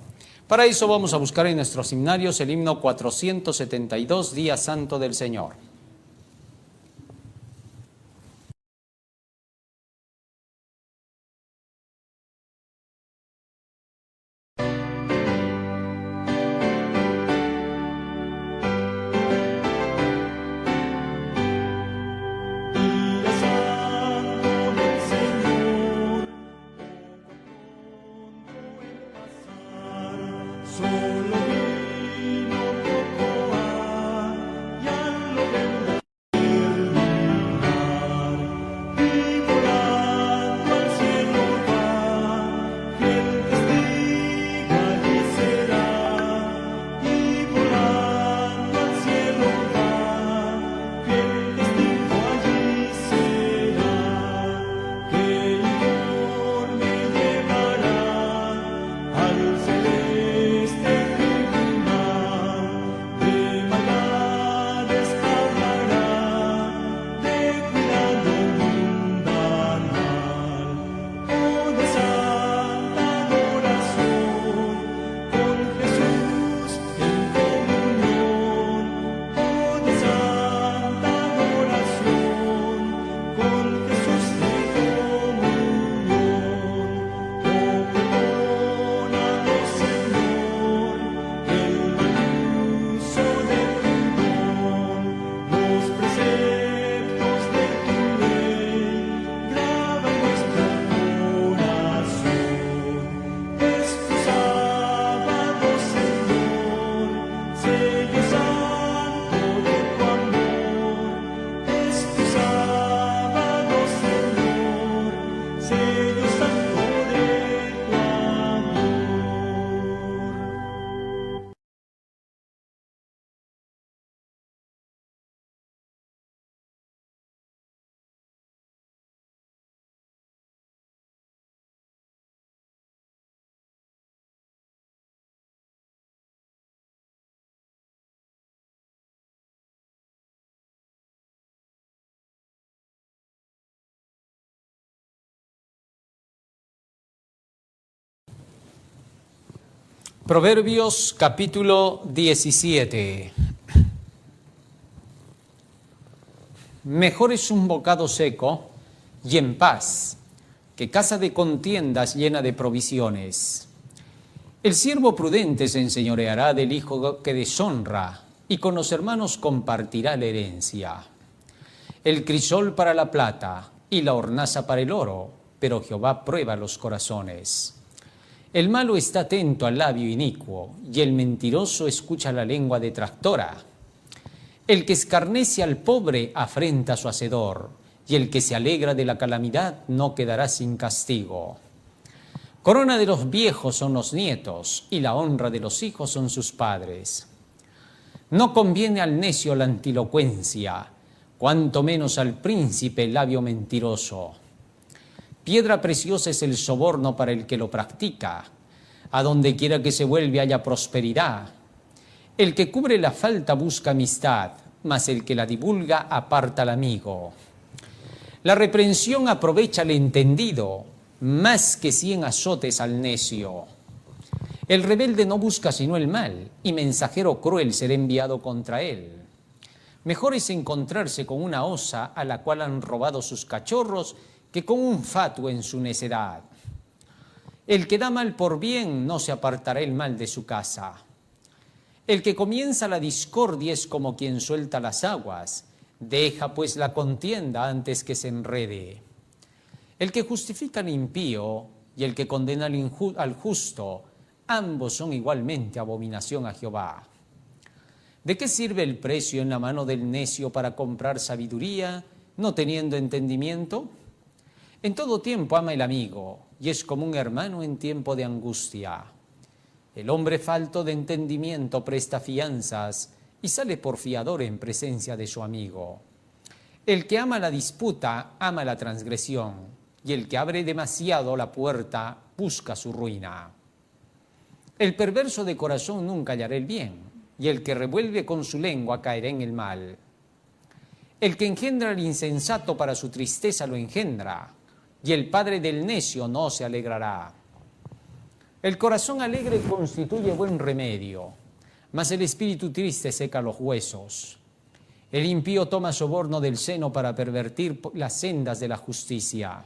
Para eso vamos a buscar en nuestros himnarios el himno 472, Día Santo del Señor. Solo vino poco y al lo Proverbios capítulo 17. Mejor es un bocado seco y en paz que casa de contiendas llena de provisiones. El siervo prudente se enseñoreará del hijo que deshonra y con los hermanos compartirá la herencia. El crisol para la plata y la hornaza para el oro, pero Jehová prueba los corazones. El malo está atento al labio inicuo, y el mentiroso escucha la lengua detractora. El que escarnece al pobre afrenta a su hacedor, y el que se alegra de la calamidad no quedará sin castigo. Corona de los viejos son los nietos, y la honra de los hijos son sus padres. No conviene al necio la antilocuencia, cuanto menos al príncipe el labio mentiroso. Piedra preciosa es el soborno para el que lo practica. A donde quiera que se vuelve haya prosperidad. El que cubre la falta busca amistad, mas el que la divulga aparta al amigo. La reprensión aprovecha al entendido, más que 100 azotes al necio. El rebelde no busca sino el mal, y mensajero cruel será enviado contra él. Mejor es encontrarse con una osa a la cual han robado sus cachorros, que con un fatuo en su necedad. El que da mal por bien no se apartará el mal de su casa. El que comienza la discordia es como quien suelta las aguas, deja pues la contienda antes que se enrede. El que justifica al impío y el que condena al justo, ambos son igualmente abominación a Jehová. ¿De qué sirve el precio en la mano del necio para comprar sabiduría, no teniendo entendimiento? En todo tiempo ama el amigo, y es como un hermano en tiempo de angustia. El hombre falto de entendimiento presta fianzas y sale por fiador en presencia de su amigo. El que ama la disputa, ama la transgresión, y el que abre demasiado la puerta, busca su ruina. El perverso de corazón nunca hallará el bien, y el que revuelve con su lengua caerá en el mal. El que engendra al insensato para su tristeza lo engendra, y el padre del necio no se alegrará. El corazón alegre constituye buen remedio, mas el espíritu triste seca los huesos. El impío toma soborno del seno para pervertir las sendas de la justicia.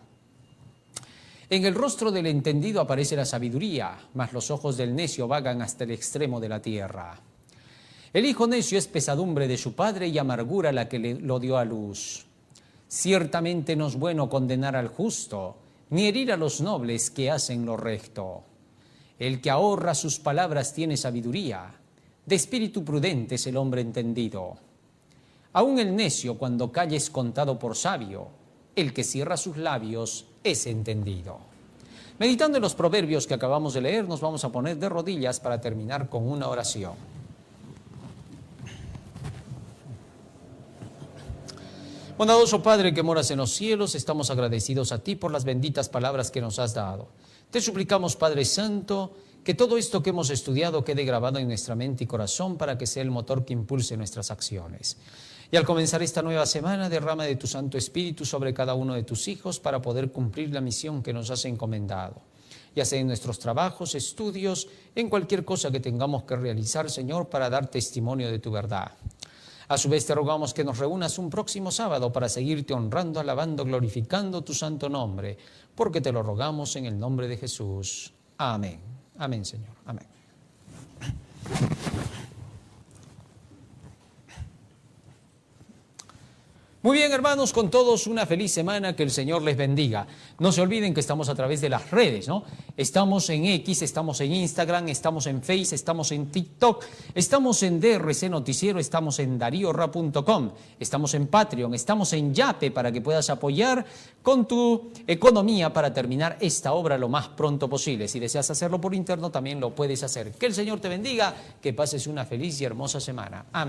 En el rostro del entendido aparece la sabiduría, mas los ojos del necio vagan hasta el extremo de la tierra. El hijo necio es pesadumbre de su padre y amargura la que lo dio a luz. Ciertamente no es bueno condenar al justo, ni herir a los nobles que hacen lo recto. El que ahorra sus palabras tiene sabiduría, de espíritu prudente es el hombre entendido. Aún el necio cuando calla es contado por sabio, el que cierra sus labios es entendido. Meditando en los proverbios que acabamos de leer, nos vamos a poner de rodillas para terminar con una oración. Bondadoso Padre que moras en los cielos, estamos agradecidos a ti por las benditas palabras que nos has dado. Te suplicamos, Padre Santo, que todo esto que hemos estudiado quede grabado en nuestra mente y corazón para que sea el motor que impulse nuestras acciones. Y al comenzar esta nueva semana, derrama de tu Santo Espíritu sobre cada uno de tus hijos para poder cumplir la misión que nos has encomendado. Ya sea en nuestros trabajos, estudios, en cualquier cosa que tengamos que realizar, Señor, para dar testimonio de tu verdad. A su vez te rogamos que nos reúnas un próximo sábado para seguirte honrando, alabando, glorificando tu santo nombre, porque te lo rogamos en el nombre de Jesús. Amén. Amén, Señor. Amén. Muy bien, hermanos, con todos una feliz semana, que el Señor les bendiga. No se olviden que estamos a través de las redes, ¿no? Estamos en X, estamos en Instagram, estamos en Face, estamos en TikTok, estamos en DRC Noticiero, estamos en dariora.com, estamos en Patreon, estamos en Yape para que puedas apoyar con tu economía para terminar esta obra lo más pronto posible. Si deseas hacerlo por interno, también lo puedes hacer. Que el Señor te bendiga, que pases una feliz y hermosa semana. Amén.